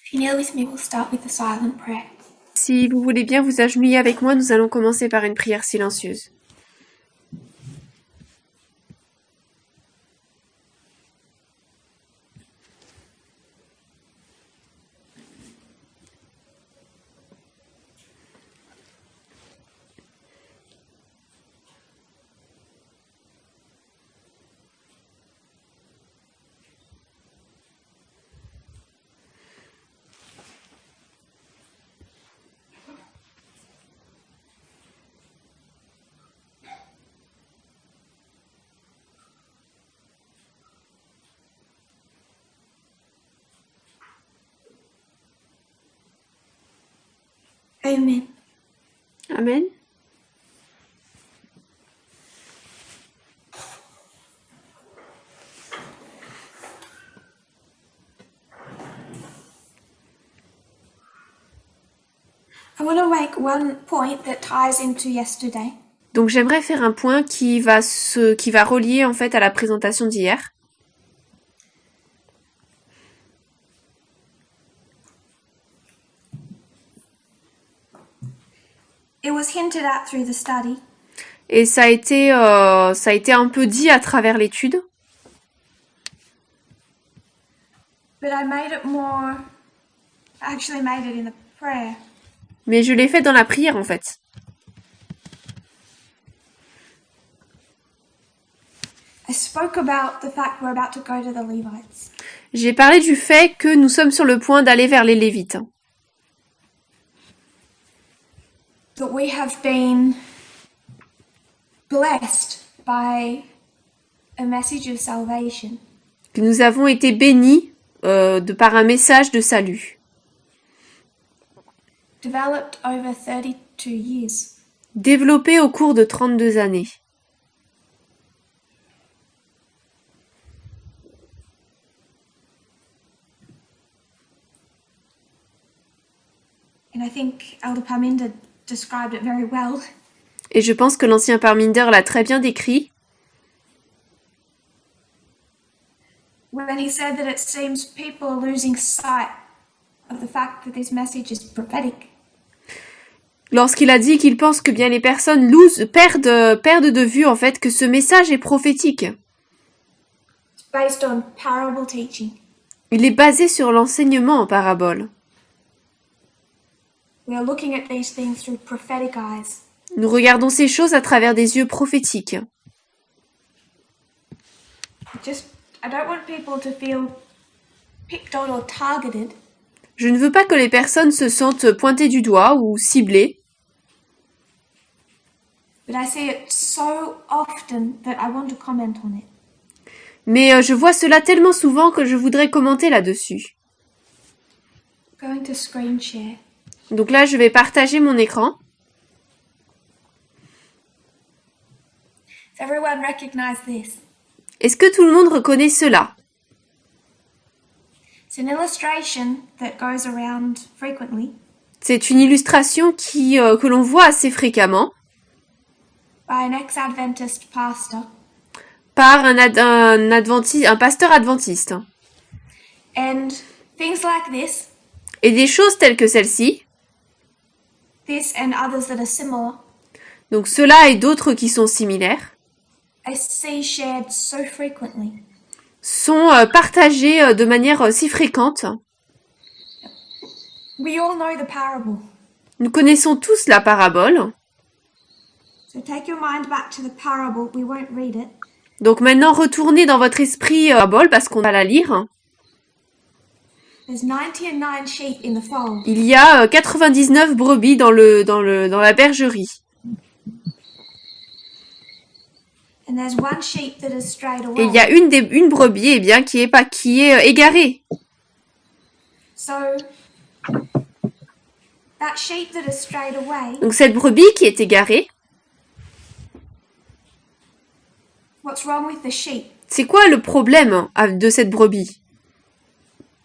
If you're near with me, we'll start with the silent prayer. Si vous voulez bien vous agenouiller avec moi, nous allons commencer par une prière silencieuse. Amen. Amen. I want to make one point that ties into yesterday. Donc j'aimerais faire un point qui va relier en fait à la présentation d'hier. It was hinted at through the study, Et ça a été un peu dit à travers l'étude. but I actually made it in the prayer. Mais je l'ai fait dans la prière en fait. I spoke about the fact we're about to go to the Levites. J'ai parlé du fait que nous sommes sur le point d'aller vers les Lévites. That we have been blessed by a message of salvation. Que nous avons été bénis de par un message de salut. Developed over 32 years. Développé au cours de 32 années. And I think Elder Parminder described it very well. Et je pense que l'ancien Parminder l'a très bien décrit. When he said that it seems people are losing sight of the fact that this message is prophetic. Lorsqu'il a dit qu'il pense que bien les personnes perdent de vue en fait que ce message est prophétique. It's based on parable teaching. Il est basé sur l'enseignement en parabole. We are looking at these things through prophetic eyes. Nous regardons ces choses à travers des yeux prophétiques. I don't want people to feel picked on or targeted. Je ne veux pas que les personnes se sentent pointées du doigt ou ciblées. But I see it so often that I want to comment on it. Mais je vois cela tellement souvent que je voudrais commenter là-dessus. Going to screen share. Donc là, je vais partager mon écran. Does everyone recognize this? Est-ce que tout le monde reconnaît cela? It's an illustration that goes around frequently. C'est une illustration que l'on voit assez fréquemment. By an ex-Adventist pastor. Par un pasteur adventiste. And things like this. Et des choses telles que celle-ci. This and others that are similar. Donc cela et d'autres qui sont similaires. I see shared so frequently. Sont partagées de manière si fréquente. We all know the parable. Nous connaissons tous la parabole. So take your mind back to the parable. We won't read it. Donc maintenant, retournez dans votre esprit la parabole parce qu'on va la lire. There's 99 sheep in the fold. Il y a 99 brebis dans la bergerie. And there's one sheep that has strayed away. Et il y a une brebis qui est égarée. So that sheep that has strayed away. Donc cette brebis qui est égarée. What's wrong with the sheep? C'est quoi le problème de cette brebis?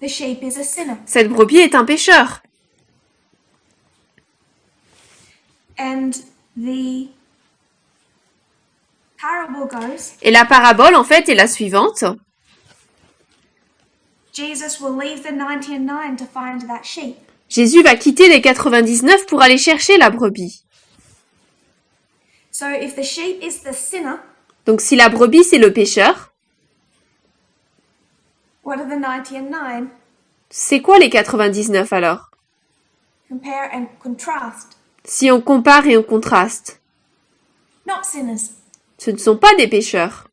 The sheep is a sinner. Cette brebis est un pécheur. And the parable goes. Et la parabole en fait est la suivante. Jesus will leave the 99 to find that sheep. Jésus va quitter les 99 pour aller chercher la brebis. So if the sheep is the sinner, Donc si la brebis c'est le pécheur, what are the 99? c'est quoi les 99 alors? Compare and contrast. Si on compare et on contraste, Not sinners. ce ne sont pas des pécheurs.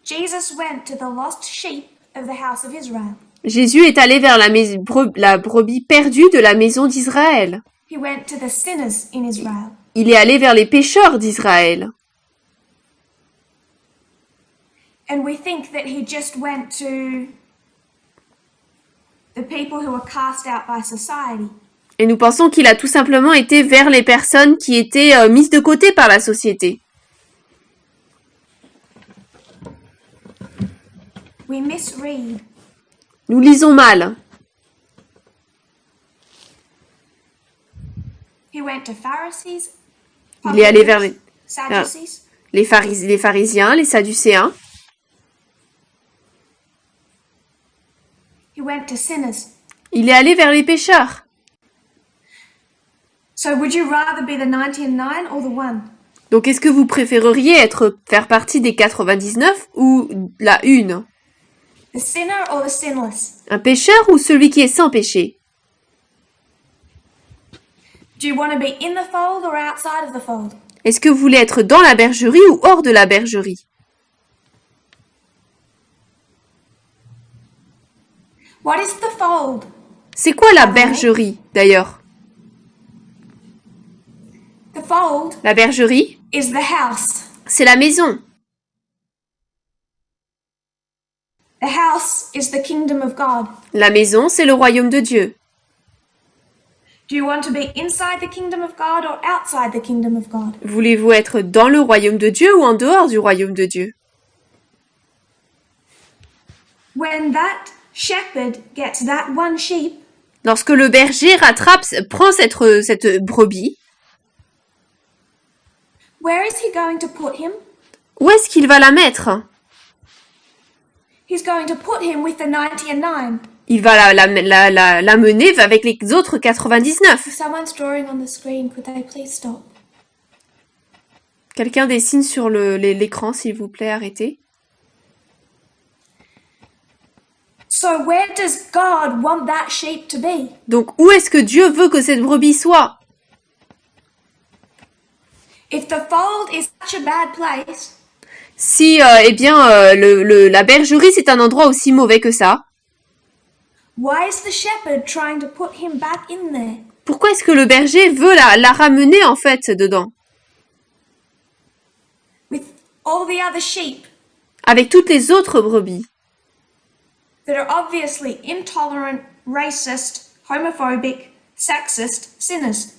Jesus went to the lost sheep of the house of Israel. Jésus est allé vers la brebis perdue de la maison d'Israël. He went to the sinners in Israel. Il est allé vers les pécheurs d'Israël. And we think that he just went to the people who were cast out by society. Et nous pensons qu'il a tout simplement été vers les personnes qui étaient mises de côté par la société. We misread. Nous lisons mal. He went to Pharisees. Il est allé vers Sadducees. les pharisiens, les sadducéens. He went to sinners. Il est allé vers les pécheurs. So would you rather be the 99 or the one? Donc est-ce que vous préféreriez faire partie des 99 ou la une? The sinner or the sinless? Un pécheur ou celui qui est sans péché? Do you want to be in the fold or outside of the fold? Est-ce que vous voulez être dans la bergerie ou hors de la bergerie? What is the fold? C'est quoi la bergerie d'ailleurs? The fold La bergerie, is the house. c'est la maison. The house is the kingdom of God. La maison, c'est le royaume de Dieu. Do you want to be inside the kingdom of God or outside the kingdom of God? Voulez-vous être dans le royaume de Dieu ou en dehors du royaume de Dieu? When that shepherd gets that one sheep, Lorsque le berger prend cette brebis, where is he going to put him? où est-ce qu'il va la mettre? He's going to put him with the 99. Il va la mener avec les autres 99. If someone's drawing on the screen, could they please stop? Quelqu'un dessine sur l'écran, s'il vous plaît, arrêtez. So where does God want that sheep to be? Donc, où est-ce que Dieu veut que cette brebis soit? If the fold is such a bad place, Si, la bergerie, c'est un endroit aussi mauvais que ça, why is the shepherd trying to put him back in there? pourquoi est-ce que le berger veut la ramener, en fait, dedans? With all the other sheep Avec toutes les autres brebis, that are obviously intolerant, racist, homophobic, sexist sinners.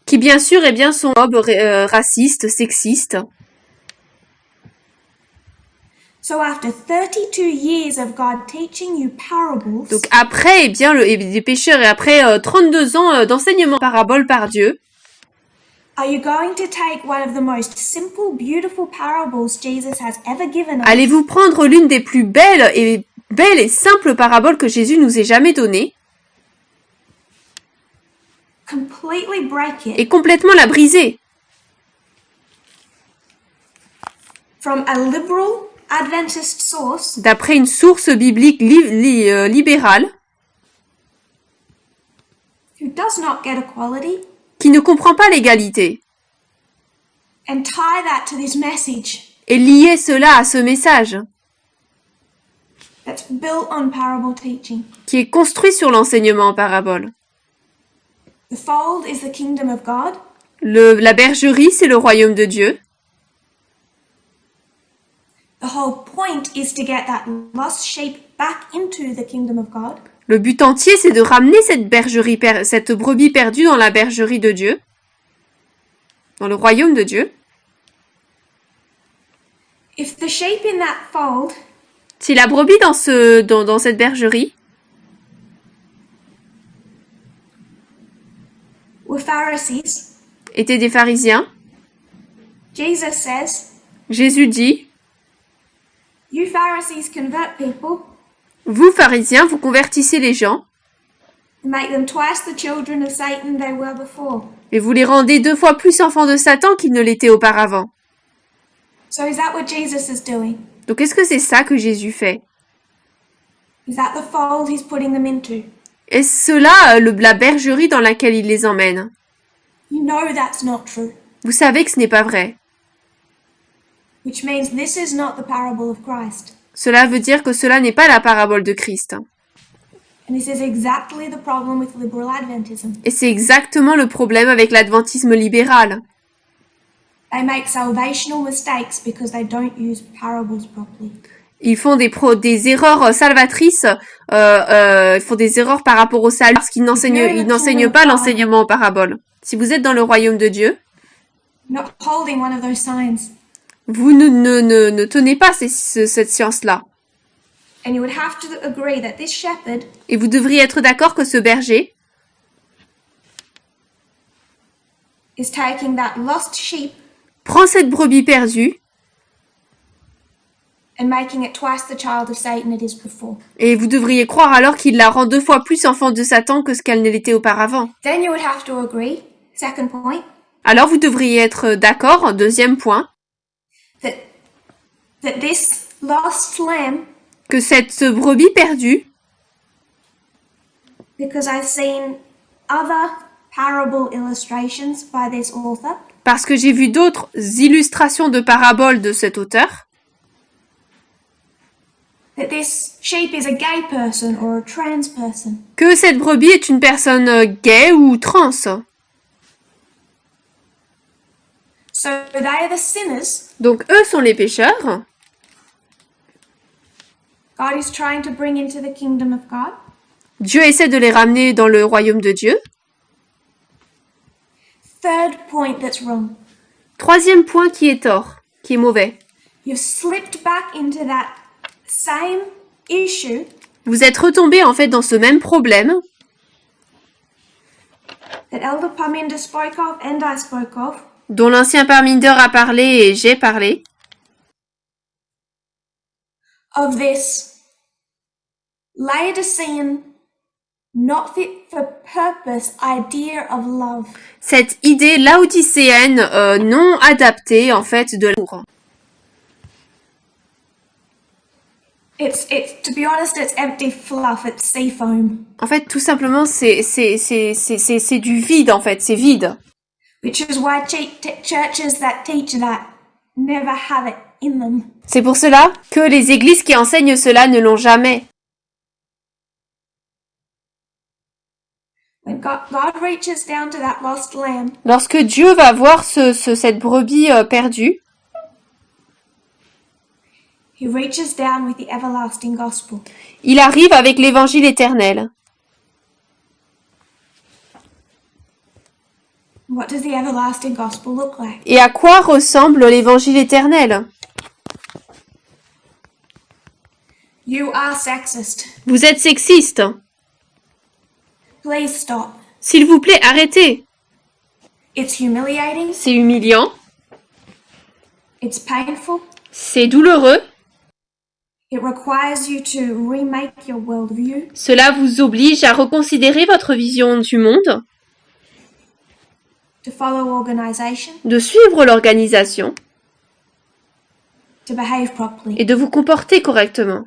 qui bien sûr, sont racistes, sexistes. So after 32 years of God teaching you parables, Donc après, les pécheurs, et après 32 ans d'enseignement parabole par Dieu, are you going to take one of the most simple, beautiful parables Jesus has ever given us allez-vous prendre l'une des plus belles et simples paraboles que Jésus nous ait jamais données completely break it et complètement la briser? from a liberal Adventist source D'après une source biblique libérale, who does not get equality qui ne comprend pas l'égalité, and tie that to this message et lier cela à ce message, that's built on parable teaching. qui est construit sur l'enseignement en parabole. The fold is the kingdom of God. La bergerie, c'est le royaume de Dieu. The whole point is to get that lost sheep back into the kingdom of God. Le but entier, c'est de ramener cette brebis perdue dans la bergerie de Dieu, dans le royaume de Dieu. If the sheep in that fold Si la brebis dans cette bergerie were Pharisees, étaient des pharisiens, Jesus says, Jésus dit, you Pharisees convert people, Vous, pharisiens, vous convertissez les gens and make them twice the children of Satan they were before. et vous les rendez 2 fois plus enfants de Satan qu'ils ne l'étaient auparavant. So is that what Jesus is doing? Donc est-ce que c'est ça que Jésus fait? Is that the fold he's putting them into? Est-ce cela la bergerie dans laquelle il les emmène? You know that's not true. Vous savez que ce n'est pas vrai. Which means this is not the parable of Christ. Cela veut dire que cela n'est pas la parabole de Christ. And this is exactly the problem with liberal Adventism. Et c'est exactement le problème avec l'adventisme libéral. They make salvational mistakes because they don't use parables properly. Ils font des erreurs salvatrices, ils font des erreurs par rapport au salut parce qu'ils n'enseignent pas l'enseignement en parabole. Si vous êtes dans le royaume de Dieu, Not holding one of those signs. vous ne tenez pas cette science-là. And you would have to agree that this shepherd Et vous devriez être d'accord que ce berger is taking that lost sheep prend cette brebis perdue and making it twice the child of Satan it is before. et vous devriez croire alors qu'il la rend 2 fois plus enfant de Satan que ce qu'elle ne l'était auparavant. Then you would have to agree, second point, Alors vous devriez être d'accord, deuxième point, that this lost lamb, que cette brebis perdue, because I've seen other parable illustrations by this author, parce que j'ai vu d'autres illustrations de paraboles de cet auteur, that this sheep is a gay person or a trans person. que cette brebis est une personne gay ou trans. So they are the sinners Donc eux sont les pécheurs. God is trying to bring into the kingdom of God. Dieu essaie de les ramener dans le royaume de Dieu. Third point that's wrong. Troisième point qui est tort, qui est mauvais. You've slipped back into that same issue Vous êtes retombé en fait dans ce même problème that Elder Parminder spoke of and I spoke of, dont l'ancien Parminder a parlé et j'ai parlé, of this Laodicean, not fit for purpose idea of love. cette idée laodicéenne non adaptée en fait de l'amour. It's to be honest, it's empty fluff, it's sea foam, En fait, tout simplement, c'est du vide en fait, c'est vide. which is why churches that teach that never have it in them. C'est pour cela que les églises qui enseignent cela ne l'ont jamais. When God reaches down to that lost lamb, Lorsque Dieu va voir cette brebis perdue, he reaches down with the everlasting gospel. il arrive avec l'évangile éternel. What does the everlasting gospel look like? Et à quoi ressemble l'évangile éternel? You are sexist. Vous êtes sexiste. Please stop. S'il vous plaît, arrêtez. It's humiliating. C'est humiliant, It's painful. c'est douloureux. It requires you to remake your worldview. Cela vous oblige à reconsidérer votre vision du monde, To follow organization, de suivre l'organisation to behave properly. et de vous comporter correctement.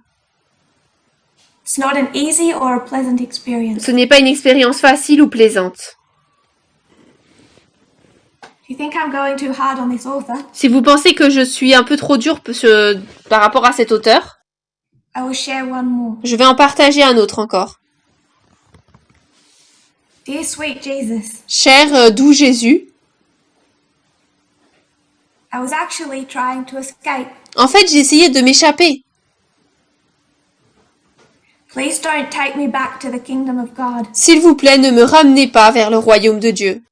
It's not an easy or a pleasant experience. Ce n'est pas une expérience facile ou plaisante. Do you think I'm going too hard on this author? Si vous pensez que je suis un peu trop dure par rapport à cet auteur, I will share one more. je vais en partager un autre encore. Dear sweet Jesus, Cher doux Jésus, I was actually trying to escape. en fait j'ai essayé de m'échapper. Please don't take me back to the kingdom of God. S'il vous plaît, ne me ramenez pas vers le royaume de Dieu.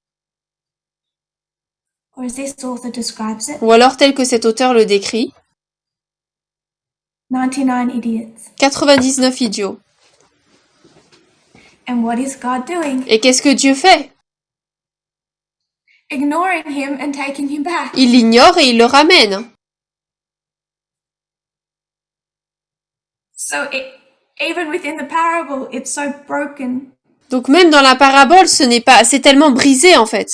Or as this author describes it, Ou alors tel que cet auteur le décrit, 99 idiots. 99 idiots. And what is God doing? Et qu'est-ce que Dieu fait? Ignoring him and taking him back. Il l'ignore et il le ramène. So even within the parable, it's so broken. Donc même dans la parabole, c'est tellement brisé en fait.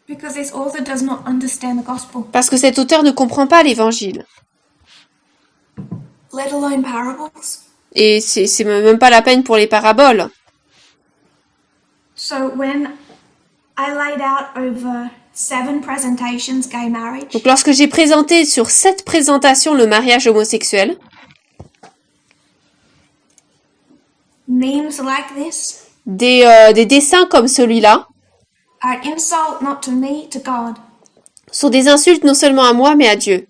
Because this author does not understand the gospel, Parce que cet auteur ne comprend pas l'évangile. let alone parables. Et c'est même pas la peine pour les paraboles. So when I laid out over 7 presentations gay marriage, Donc lorsque j'ai présenté sur 7 présentations le mariage homosexuel, memes like this des dessins comme celui-là are an insult not to me, to God. sont des insultes non seulement à moi mais à Dieu.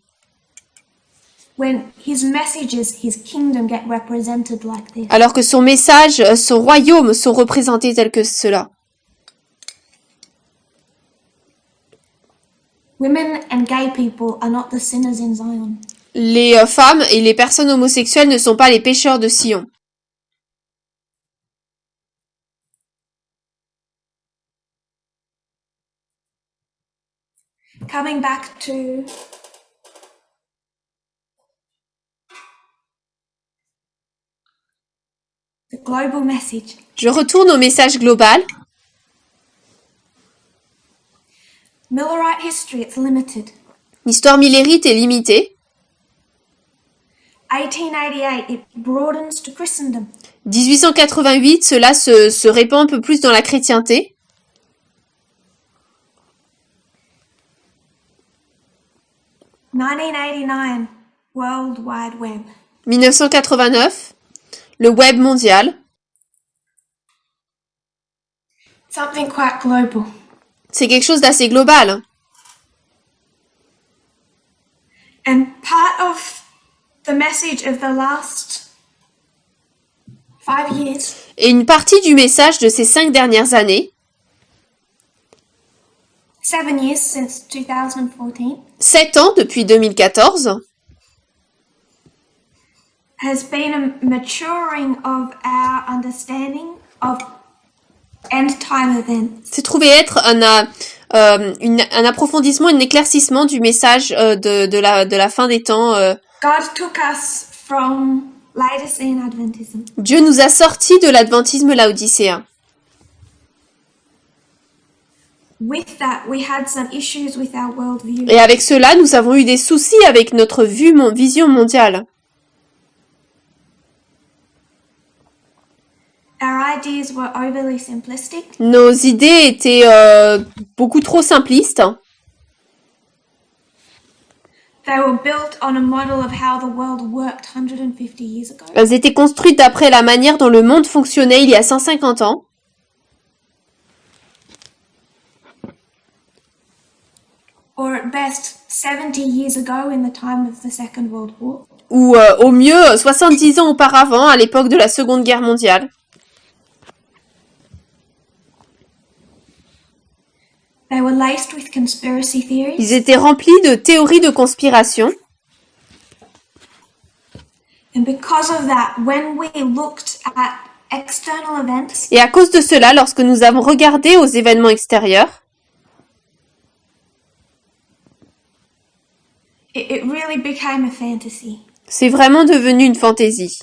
When his messages, his kingdom get represented like this. Alors que son message, son royaume sont représentés tels que cela. Women and gay people are not the sinners in Zion. Les femmes et les personnes homosexuelles ne sont pas les pécheurs de Sion. Coming back to the global message. Je retourne au message global. Millerite history, it's limited. L'histoire millérite est limitée. 1888, it broadens to Christendom. 1888, cela se répand un peu plus dans la chrétienté. 1989, World Wide Web. 1989, le web mondial. Something quite global. C'est quelque chose d'assez global. And part of the message of the last 5 years Et une partie du message de ces 5 dernières années, 7 years since 2014, 7 ans depuis 2014, has been a maturing of our understanding of end time events. s'est trouvé être un approfondissement, un éclaircissement du message de la fin des temps. God took us from Laodicean Adventism Dieu nous a sortis de l'adventisme laodicéen. With that, we had some issues with our worldview. Et avec cela, nous avons eu des soucis avec notre vision mondiale. Our ideas were overly simplistic. Nos idées étaient beaucoup trop simplistes. They were built on a model of how the world worked 150 years ago. Elles étaient construites d'après la manière dont le monde fonctionnait il y a 150 ans. Or at best, 70 years ago in the time of the Second World War. Ou au mieux 70 ans auparavant, à l'époque de la Seconde Guerre mondiale. They were laced with conspiracy theories. Ils étaient remplis de théories de conspiration. And because of that, when we looked at external events, Et à cause de cela, lorsque nous avons regardé aux événements extérieurs, it really became a fantasy. c'est vraiment devenu une fantaisie.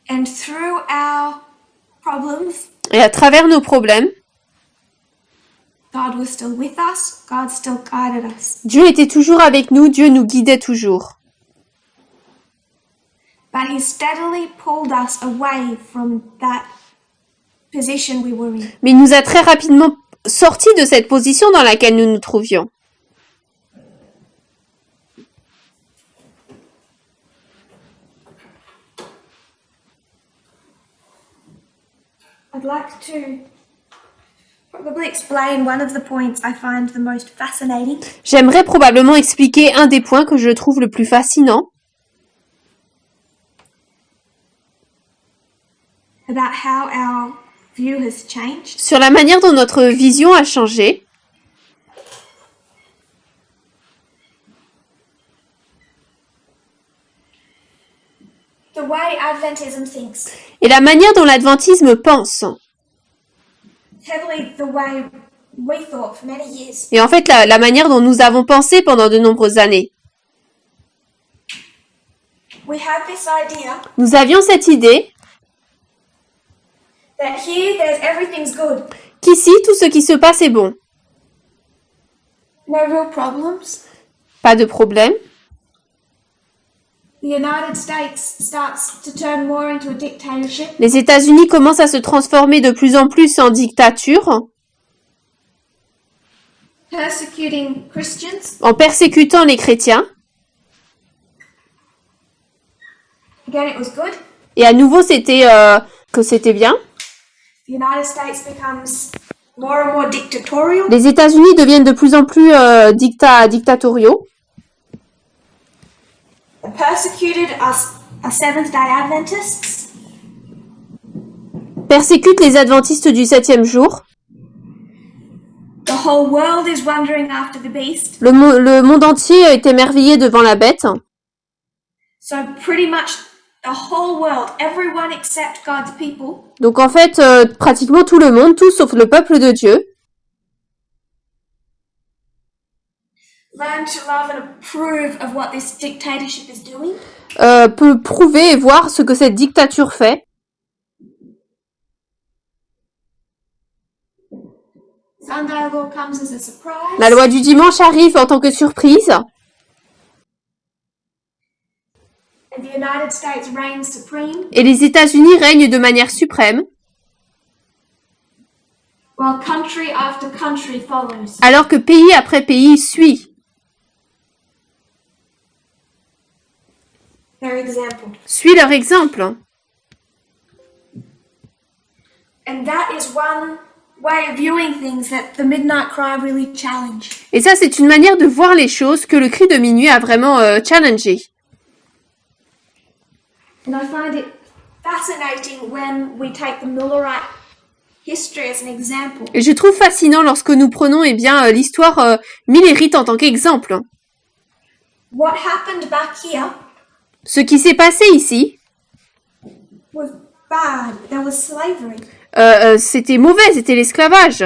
And through our problems, Et à travers nos problèmes, God was still with us. God still guided us. Dieu était toujours avec nous, Dieu nous guidait toujours. But he steadily pulled us away from that position we were in. Mais il nous a très rapidement sortis de cette position dans laquelle nous nous trouvions. I'd like to probably explain one of the points I find the most fascinating. J'aimerais probablement expliquer un des points que je trouve le plus fascinant About how our view has changed. sur la manière dont notre vision a changé The way Adventism thinks. et la manière dont l'adventisme pense. Heavily the way we thought for many years. Et en fait, la manière dont nous avons pensé pendant de nombreuses années. we had this idea Nous avions cette idée that here there's everything's good, qu'ici, tout ce qui se passe est bon. no real problems. Pas de problème. The United States starts to turn more into a dictatorship. Les États-Unis commencent à se transformer de plus en plus en dictature, Persecuting Christians. en persécutant les chrétiens. Again, it was good. Et à nouveau, c'était que c'était bien. The United States becomes more and more dictatorial. Les États-Unis deviennent de plus en plus dictatoriaux. The persecuted are Seventh-day Adventists. Persécutent les adventistes du 7e jour. The whole world is wondering after the beast. Le monde entier est émerveillé devant la bête. So pretty much the whole world, everyone except God's people, Donc en fait, pratiquement tout le monde, tout sauf le peuple de Dieu, learn to love and approve of what this dictatorship is doing. peut prouver et voir ce que cette dictature fait. Sunday law comes as a surprise. La loi du dimanche arrive en tant que surprise. And the United States reigns supreme, Et les États-Unis règnent de manière suprême, while country after country follows. alors que pays après pays suit Their example. leur exemple. And that is one way of viewing things that the Midnight Cry really challenged. Et ça, c'est une manière de voir les choses que le cri de minuit a vraiment challengé. And I find it fascinating when we take the Millerite history as an example. Et je trouve fascinant lorsque nous prenons l'histoire millérite en tant qu'exemple. What happened back here Ce qui s'est passé ici, was bad. There was slavery. c'était mauvais, c'était l'esclavage.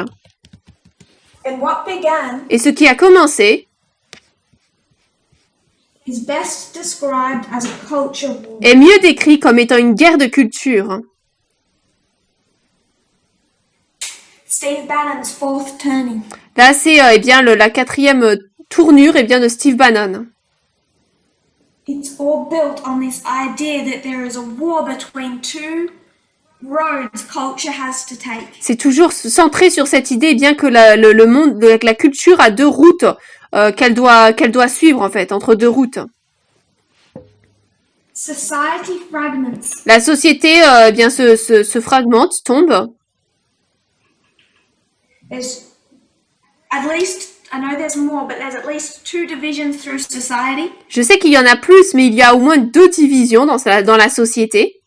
And what began Et ce qui a commencé is best described as a culture war. est mieux décrit comme étant une guerre de culture. Steve Bannon's fourth turning. Là, c'est la quatrième tournure de Steve Bannon. It's all built on this idea that there is a war between two roads culture has to take. C'est toujours centré sur cette idée que le monde, la culture a deux routes qu'elle doit suivre en fait, entre deux routes. Society fragments. La société se fragmente, tombe. There's at least, I know there's more, but there's at least two divisions through society. Je sais qu'il y en a plus, mais il y a au moins deux divisions dans la société.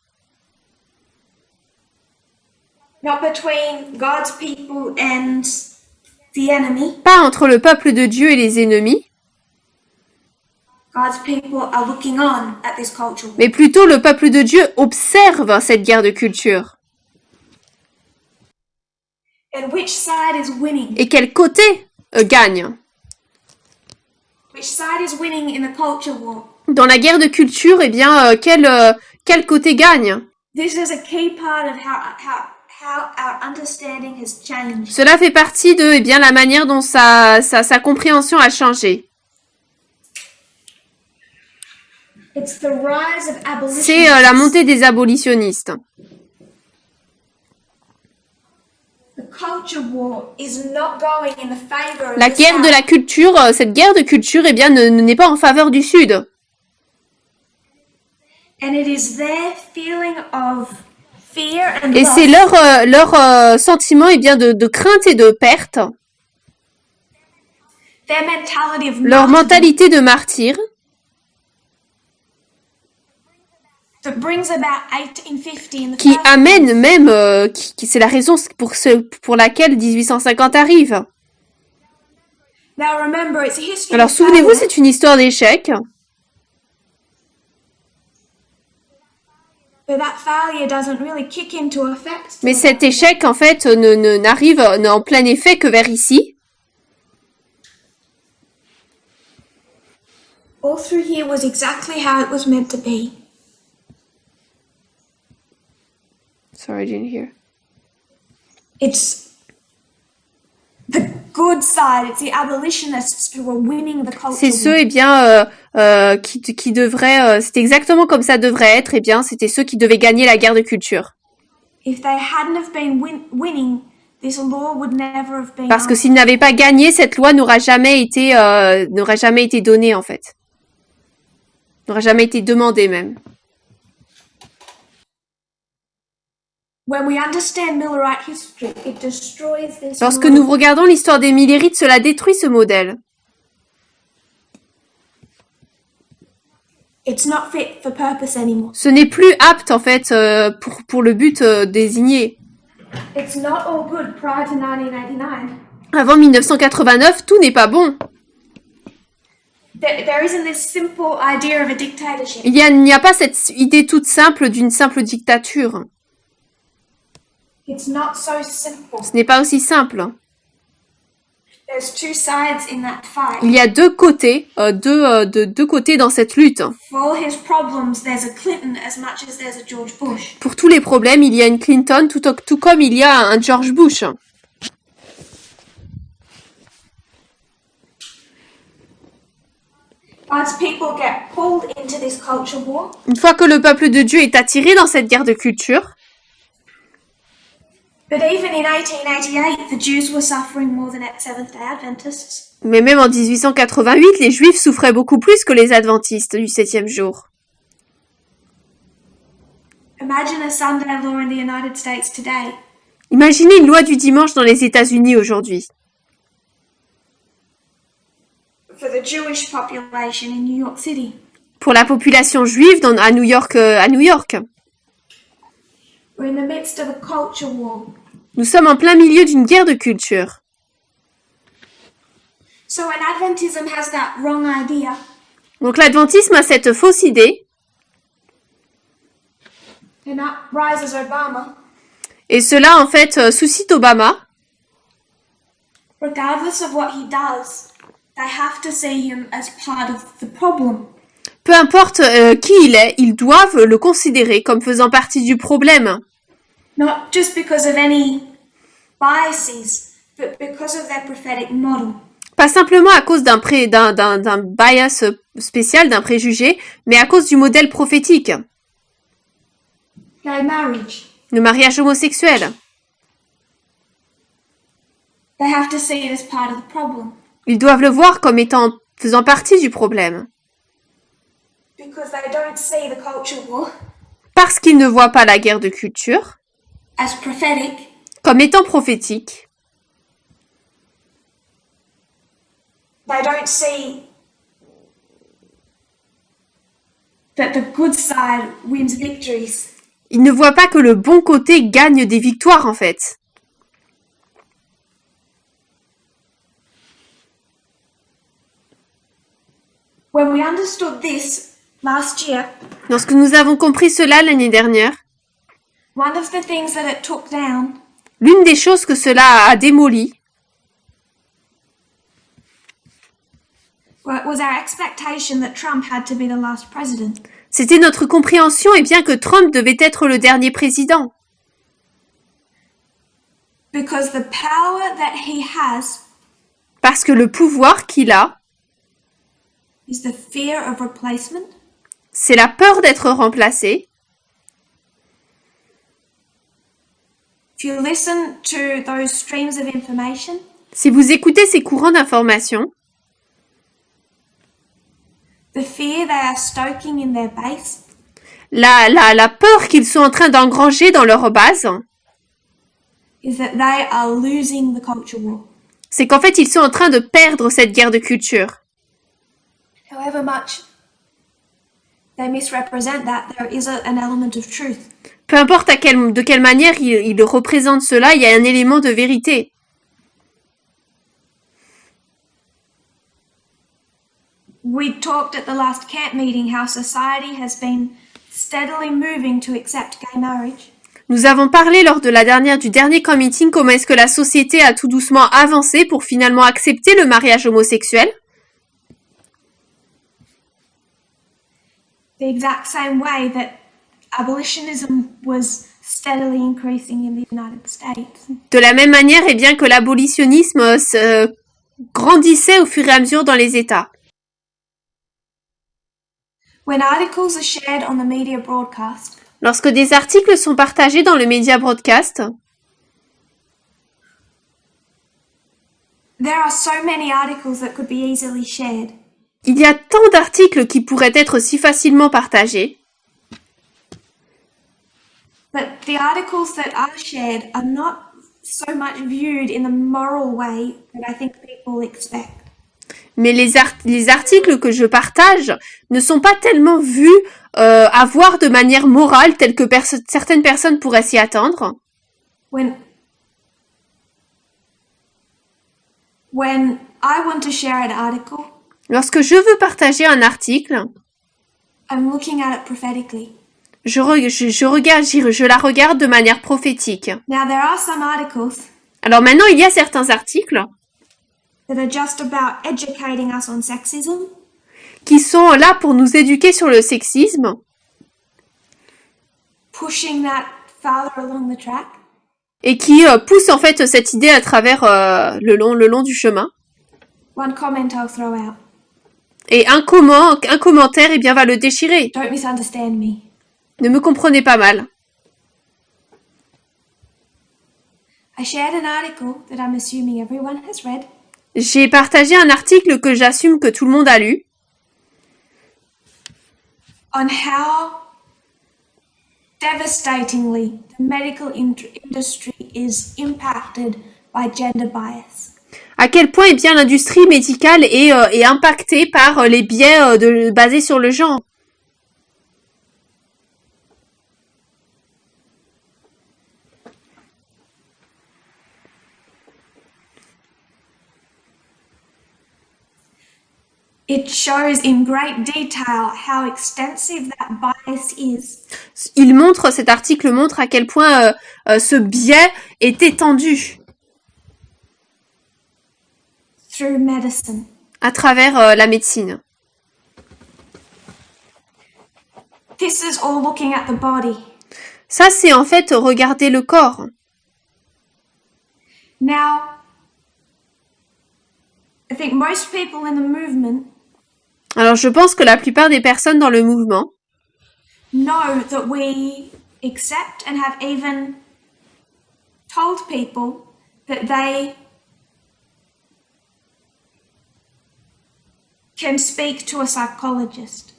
Not between God's people and the enemy. Pas entre le peuple de Dieu et les ennemis, God's people are looking on at this culture war. mais plutôt le peuple de Dieu observe cette guerre de culture. And which side is winning? Et quel côté gagne? Which side is winning in the culture war? Dans la guerre de culture, quel côté gagne? This is a key part of how our understanding has changed. Cela fait partie de la manière dont sa compréhension a changé. It's the rise of abolition. C'est la montée des abolitionnistes. The culture war is not going in the favor of La the guerre de South. la culture, cette guerre de culture, n'est pas en faveur du Sud. And it is their feeling of fear and Et loss c'est leur sentiment de crainte et de perte, their mentality of leur martyrdom mentalité de martyr, that brings about 1850 in the qui first amène même, c'est la raison pour laquelle 1850 arrive. Now remember, it's a history Alors of souvenez-vous, failure, c'est une histoire d'échec, but that failure doesn't really kick into effect. mais cet échec en fait n'arrive en plein effet que vers ici. All through here was exactly how it was meant to be. Sorry, I didn't hear. It's the good side. It's the abolitionists who are winning the culture C'est ceux, war. eh bien, qui devraient... c'est exactement comme ça devrait être. Eh bien, c'était ceux qui devaient gagner la guerre de culture. If they hadn't have been winning, this law would never have been. Parce que s'ils n'avaient pas gagné, cette loi n'aurait jamais été donnée, en fait. N'aurait jamais été demandée, même. When we understand Millerite history, it destroys this. Lorsque model. nous regardons l'histoire des Millérites, cela détruit ce modèle. It's not fit for purpose anymore. Ce n'est plus apte, en fait, pour le but désigné. It's not all good prior to 1989. Avant 1989, tout n'est pas bon. There isn't this simple idea of a dictatorship. Il n'y a pas cette idée toute simple d'une simple dictature. It's not so simple. Ce n'est pas aussi simple. There's two sides in that fight. Il y a deux côtés, deux côtés dans cette lutte. For all his problems, there's a Clinton as much as there's a George Bush. Pour tous les problèmes, il y a une Clinton, tout comme il y a un George Bush. Once people get pulled into this culture war, Une fois que le peuple de Dieu est attiré dans cette guerre de culture, but even in 1888, the Jews were suffering more than Seventh-day Adventists. mais même en 1888, les Juifs souffraient beaucoup plus que les Adventistes du 7e jour. Imagine a Sunday law in the United States today. Imaginez une loi du dimanche dans les États-Unis aujourd'hui. For the Jewish population in New York City. Pour la population juive à New York. We're in the midst of a culture war. Nous sommes en plein milieu d'une guerre de culture. So when Adventism has that wrong idea, Donc l'adventisme a cette fausse idée, and up rises Obama, et cela en fait suscite Obama. regardless of what he does, they have to see him as part of the problem. Peu importe qui il est, ils doivent le considérer comme faisant partie du problème. Not just because of any biases, but because of their prophetic model. Pas simplement à cause d'un bias spécial, d'un préjugé, mais à cause du modèle prophétique, Gay marriage. le mariage homosexuel. They have to see it as part of the problem. Ils doivent le voir comme faisant partie du problème. Because they don't see the culture war Parce qu'ils ne voient pas la guerre de culture as prophetic, comme étant prophétique. they don't see that the good side wins victories. Ils ne voient pas que le bon côté gagne des victoires en fait. When we understood this last year, Lorsque nous avons compris cela l'année dernière, one of the things that it took down l'une des choses que cela a démoli, was our expectation that Trump had to be the last president. c'était notre compréhension et bien que Trump devait être le dernier président. Because the power that he has Parce que le pouvoir qu'il a, is the fear of replacement, c'est la peur d'être remplacé. if you listen to those streams of information, Si vous écoutez ces courants d'information, the fear they are stoking in their base la peur qu'ils sont en train d'engranger dans leur base, is that they are losing the culture war. c'est qu'en fait ils sont en train de perdre cette guerre de culture. However much they misrepresent that, there is an element of truth. Peu importe de quelle manière ils représentent cela, il y a un élément de vérité. We talked at the last camp meeting how society has been steadily moving to accept gay marriage. Nous avons parlé lors du dernier camp meeting comment est-ce que la société a tout doucement avancé pour finalement accepter le mariage homosexuel. The exact same way that abolitionism was steadily increasing in the United States. De la même manière, eh bien, que l'abolitionnisme grandissait au fur et à mesure dans les États. When articles are shared on the media broadcast, Lorsque des articles sont partagés dans le média broadcast, there are so many articles that could be easily shared. il y a tant d'articles qui pourraient être si facilement partagés. But the articles that are shared are not so much viewed in the moral way that I think people expect. Mais les articles que je partage ne sont pas tellement vus à voir de manière morale telle que certaines personnes pourraient s'y attendre. When I want to share an article, Lorsque je veux partager un article, I'm looking at it prophetically. je la regarde de manière prophétique. Now there are some articles Alors maintenant, il y a certains articles that are just about educating us on sexism, qui sont là pour nous éduquer sur le sexisme, pushing that farther along the track. et qui poussent en fait cette idée à travers le long du chemin. One comment I'll throw out. Et un commentaire, eh bien, va le déchirer. Don't misunderstand me. Ne me comprenez pas mal. I shared an article that I'm assuming everyone has read. J'ai partagé un article que j'assume que tout le monde a lu. On how devastatingly the medical industry is impacted by gender bias. À quel point, eh bien, l'industrie médicale est impactée par les biais basés sur le genre. It shows in great detail how extensive that bias is. Cet article montre à quel point ce biais est étendu Through medicine. à travers la médecine. This is all looking at the body. Ça, c'est en fait regarder le corps. Now, I think most people in the movement Alors, je pense que la plupart des personnes dans le mouvement know that we accept and have even told people that they can speak to a psychologist.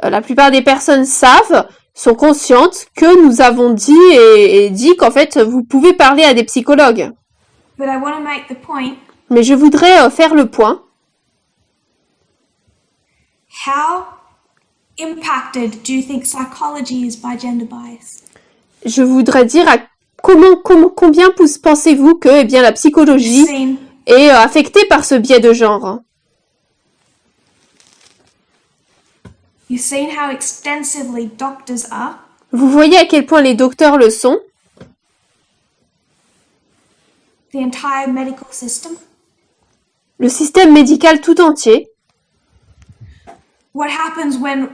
La plupart des personnes sont conscientes que nous avons dit et dit qu'en fait, vous pouvez parler à des psychologues. But I want to make the point. Mais je voudrais faire le point. How impacted do you think psychology is by gender bias? Je voudrais dire combien pensez-vous que, eh bien, la psychologie est affectée par ce biais de genre? You've seen how extensively doctors are. Vous voyez à quel point les docteurs le sont. The entire medical system. Le système médical tout entier. What happens when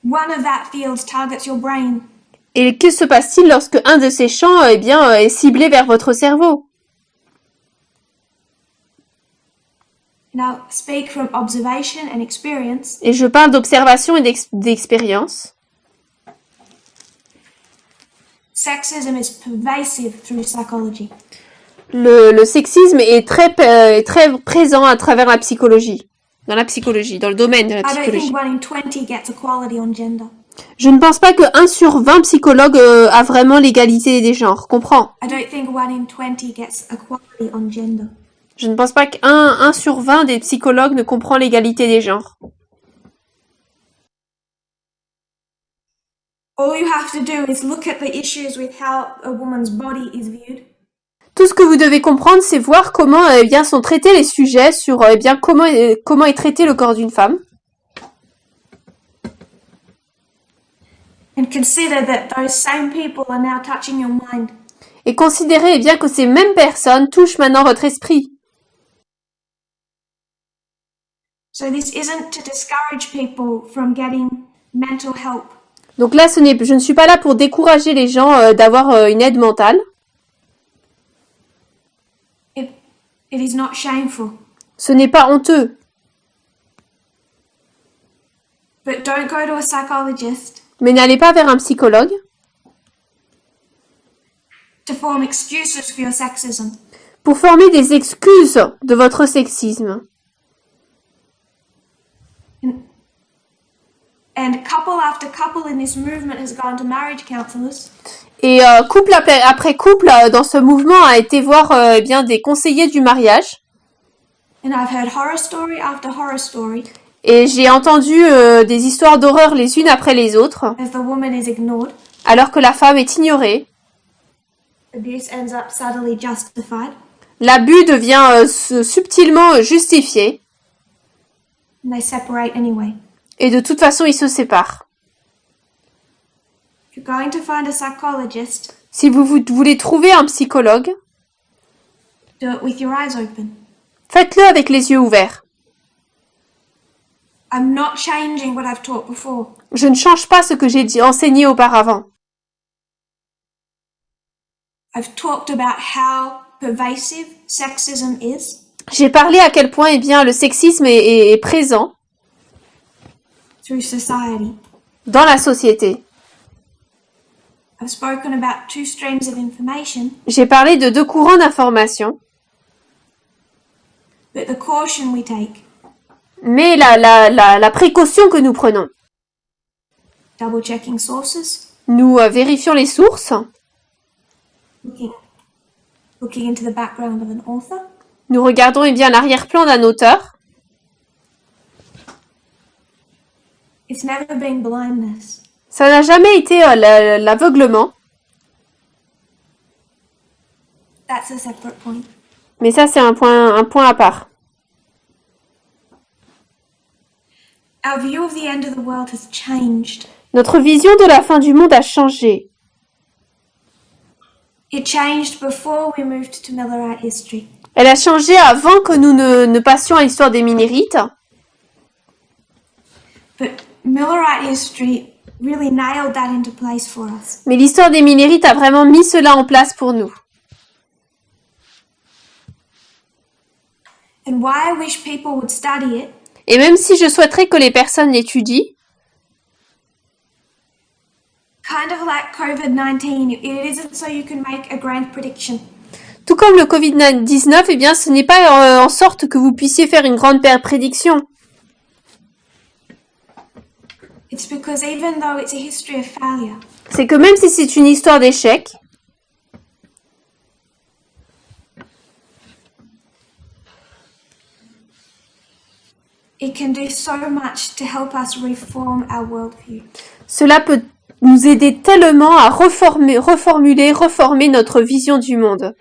one of that fields targets your brain? Et que se passe-t-il lorsque un de ces champs, eh bien, est ciblé vers votre cerveau? Now, speak from observation and experience. Et je parle d'observation et d'expérience. Sexism is pervasive through psychology. Le sexisme est très présent à travers la psychologie. Dans le domaine de la psychologie. I don't think 1 in 20 gets equality on gender. Je ne pense pas que 1 sur 20 psychologues a vraiment l'égalité des genres. Comprends? I don't think 1 in 20 gets equality on gender. Je ne pense pas qu'un sur 20 des psychologues ne comprend l'égalité des genres. All you have to do is look at the issues with how a woman's body is viewed. Tout ce que vous devez comprendre, c'est voir comment bien sont traités les sujets sur bien comment est traité le corps d'une femme. And consider that those same people are now touching your mind. Et considérez bien que ces mêmes personnes touchent maintenant votre esprit. So this isn't to discourage people from getting mental help. Donc là, je ne suis pas là pour décourager les gens d'avoir une aide mentale. It is not shameful. Ce n'est pas honteux. But don't go to a psychologist Mais n'allez pas vers un psychologue to form excuses for your sexism. pour former des excuses de votre sexisme. And couple after couple in this movement has gone to marriage counselors. Et couple après couple dans ce mouvement a été voir eh bien des conseillers du mariage. And I've heard horror story after horror story Et j'ai entendu des histoires d'horreur les unes après les autres, as the woman is ignored. alors que la femme est ignorée. Abuse ends up subtly justified. L'abus devient subtilement justifié. And they separate anyway. Et de toute façon, ils se séparent. If you're going to find a psychologist, Si vous voulez trouver un psychologue, do it with your eyes open. faites-le avec les yeux ouverts. I'm not changing what I've taught before. Je ne change pas ce que j'ai enseigné auparavant. I've talked about how pervasive sexism is J'ai parlé à quel point eh bien, le sexisme est présent through society. dans la société. I've spoken about two streams of information, J'ai parlé de 2 courants d'information, but the caution we take, mais la précaution que nous prenons. double checking sources, Nous vérifions les sources, looking into the background of an author, nous regardons eh bien l'arrière-plan d'un auteur. it's never been blindness. Ça n'a jamais été l'aveuglement, That's a separate point. mais ça c'est un point à part. Our view of the end of the world has changed. Notre vision de la fin du monde a changé. It changed before we moved to Millerite history. Elle a changé avant que nous ne passions à l'histoire des Minnérites, But Millerite history really nailed that into place for us. mais l'histoire des Minnérites a vraiment mis cela en place pour nous. And why I wish people would study it Et même si je souhaiterais que les personnes l'étudient, kind of like COVID-19, it isn't so you can make a grand prediction. tout comme le Covid-19, eh bien, ce n'est pas en sorte que vous puissiez faire une grande prédiction. It's because even though it's a history of failure, C'est que même si c'est une histoire d'échec, it can do so much to help us reform our worldview. cela peut nous aider tellement à reformer notre vision du monde.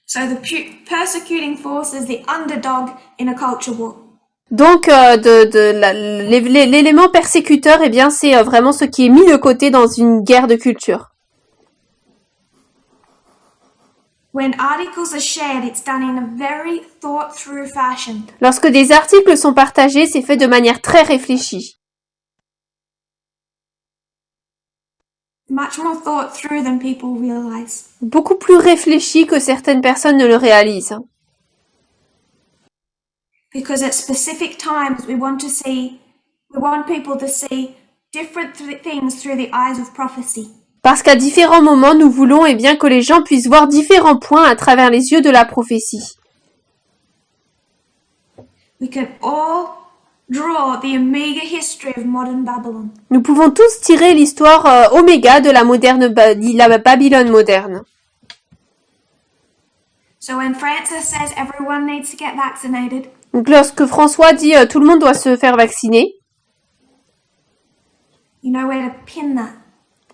So the persecuting force is the underdog in a culture war. Donc, l'élément persécuteur, eh bien, c'est vraiment ce qui est mis de côté dans une guerre de culture. When articles are shared, it's done in a very thought-through fashion. Lorsque des articles sont partagés, c'est fait de manière très réfléchie. Much more thought-through than people realize. Beaucoup plus réfléchi que certaines personnes ne le réalisent. Because at specific times we want people to see different things through the eyes of prophecy. Parce qu'à différents moments, nous voulons eh bien, que les gens puissent voir différents points à travers les yeux de la prophétie. We can all draw the Omega history of modern Babylon. Nous pouvons tous tirer l'histoire oméga de la la Babylone moderne. So when Francis says everyone needs to get vaccinated, Donc lorsque François dit tout le monde doit se faire vacciner, you know where to pin that.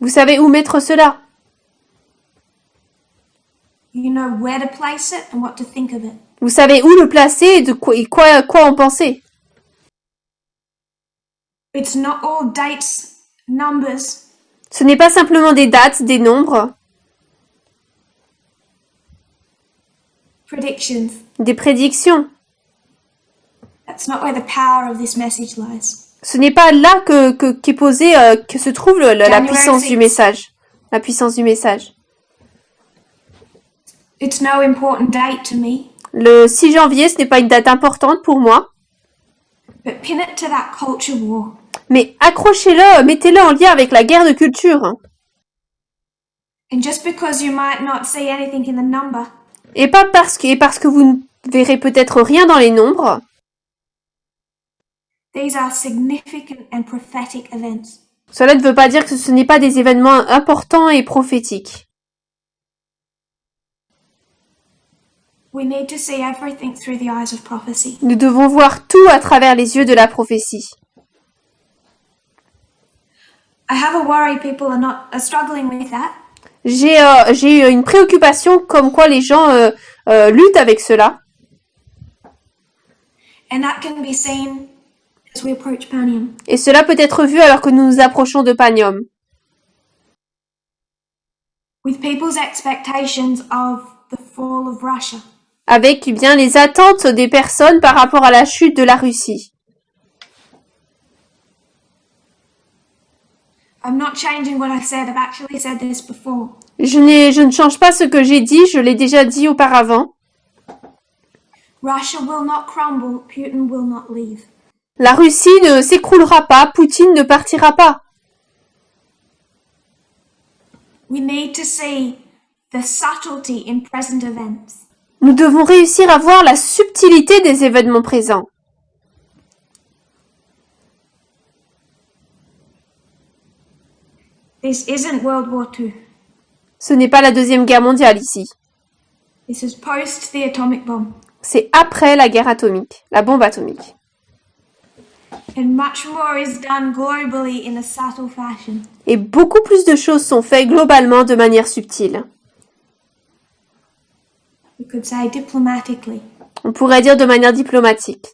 vous savez où mettre cela. You know where to place it and what to think of it. Vous savez où le placer et quoi en penser. It's not all dates, numbers. Ce n'est pas simplement des dates, des nombres, Predictions des prédictions. that That's not where the power of this message lies. Ce n'est pas là qu'est posée, que se trouve la puissance du message. La puissance du message. It's no important date to me, Le 6 janvier, ce n'est pas une date importante pour moi, but pin it to that culture war. mais accrochez-le, mettez-le en lien avec la guerre de culture. And just because you might not see anything in the number, Et parce que vous ne verrez peut-être rien dans les nombres, these are significant and prophetic events. cela ne veut pas dire que ce n'est pas des événements importants et prophétiques. We need to see everything through the eyes of prophecy. Nous devons voir tout à travers les yeux de la prophétie. I have a worry people are struggling with that. J'ai eu une préoccupation comme quoi les gens luttent avec cela. And that can be seen as we approach Panium. Et cela peut être vu alors que nous nous approchons de Panium. With people's expectations of the fall of Russia. Avec bien les attentes des personnes par rapport à la chute de la Russie. I'm not changing what I said. I've actually said this before. Je ne change pas ce que j'ai dit, je l'ai déjà dit auparavant. Russia will not crumble, Putin will not leave. La Russie ne s'écroulera pas, Poutine ne partira pas. We need to see the subtlety in present events. Nous devons réussir à voir la subtilité des événements présents. This isn't World War II. Ce n'est pas la Deuxième Guerre mondiale ici. This is post the atomic bomb. C'est après la guerre atomique, la bombe atomique. And much more is done globally in a subtle fashion. Et beaucoup plus de choses sont faites globalement de manière subtile. We could say diplomatically. On pourrait dire de manière diplomatique.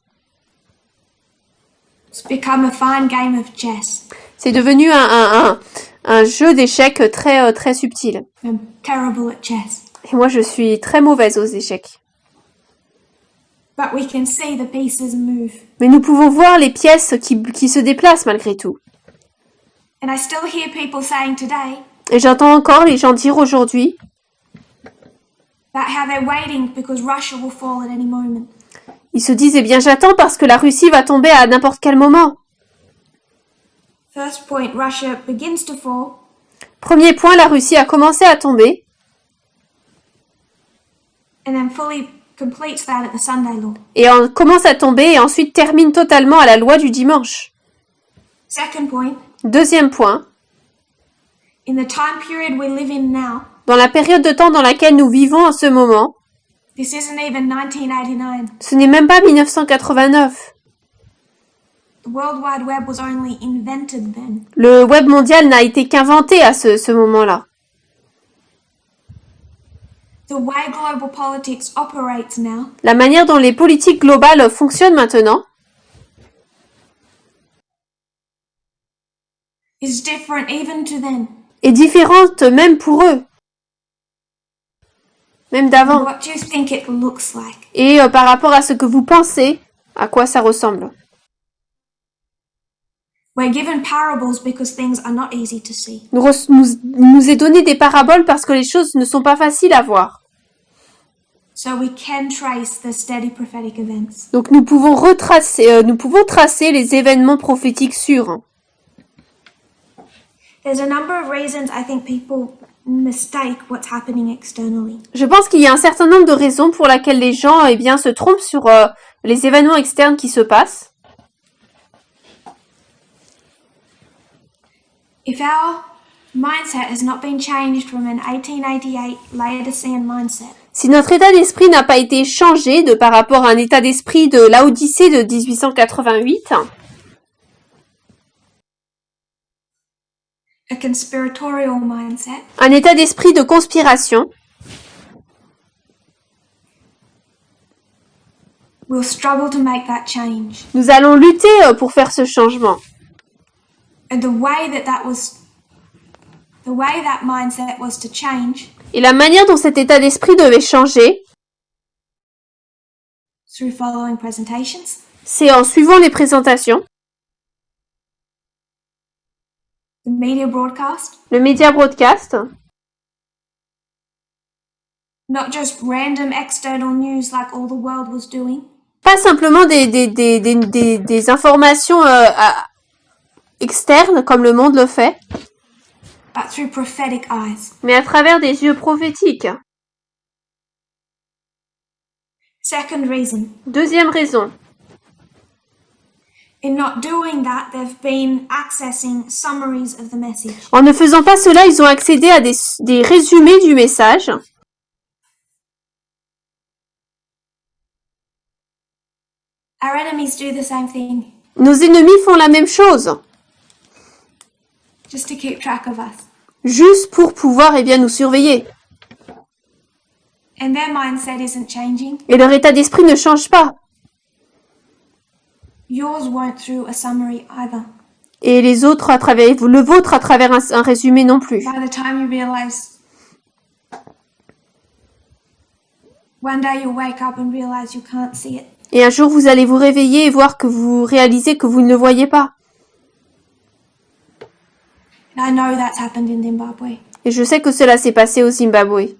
It's become a fine game of chess. C'est devenu un jeu d'échecs très subtil. I'm terrible at chess. Et moi, je suis très mauvaise aux échecs. But we can see the pieces move. Mais nous pouvons voir les pièces qui se déplacent malgré tout. And I still hear people saying today Et j'entends encore les gens dire aujourd'hui about how they're waiting because Russia will fall at any moment. ils se disent, eh bien j'attends parce que la Russie va tomber à n'importe quel moment. First point, Russia begins to fall. Premier point, la Russie a commencé à tomber. And then fully completes that at the Sunday law. Et on commence à tomber et ensuite termine totalement à la loi du dimanche. Second point, Deuxième point, in the time period we live in now, dans la période de temps dans laquelle nous vivons en ce moment, this isn't even 1989. ce n'est même pas 1989. The World Wide Web was only invented then. Le web mondial n'a été qu'inventé à ce moment-là. The way global politics operates now La manière dont les politiques globales fonctionnent maintenant is different even to then. est différente même pour eux, même d'avant. What do you think it looks like? Et par rapport à ce que vous pensez, à quoi ça ressemble. We're given parables because things are not easy to see. Nous est donné des paraboles parce que les choses ne sont pas faciles à voir. So we can trace the steady prophetic events. Donc nous pouvons tracer les événements prophétiques sûrs. There's a number of reasons I think people mistake what's happening externally. Je pense qu'il y a un certain nombre de raisons pour lesquelles les gens se trompent sur les événements externes qui se passent. If our mindset has not been changed from an 1888 Laodicean mindset, Si notre état d'esprit n'a pas été changé par rapport à un état d'esprit de Laodicée de 1888, a conspiratorial mindset, un état d'esprit de conspiration, we'll struggle to make that change. nous allons lutter pour faire ce changement. And the way that mindset was to change Et la manière dont cet état d'esprit devait changer, through following presentations, C'est en suivant les présentations, the media broadcast, le média broadcast, not just random external news like all the world was doing, pas simplement des informations externes comme le monde le fait, but through prophetic eyes. mais à travers des yeux prophétiques. Second reason, Deuxième raison, in not doing that, they've been accessing summaries of the message. en ne faisant pas cela, ils ont accédé à des résumés du message. Our enemies do the same thing, Nos ennemis font la même chose, just to keep track of us. juste pour pouvoir nous surveiller. And their mindset isn't changing. Et leur état d'esprit ne change pas. Yours won't through a summary either. Et les autres le vôtre à travers un résumé non plus. By the time you realize, one day you'll wake up and realize you can't see it. Et un jour, vous allez vous réveiller et voir que vous réalisez que vous ne le voyez pas. And I know that's happened in Zimbabwe, Et je sais que cela s'est passé au Zimbabwe.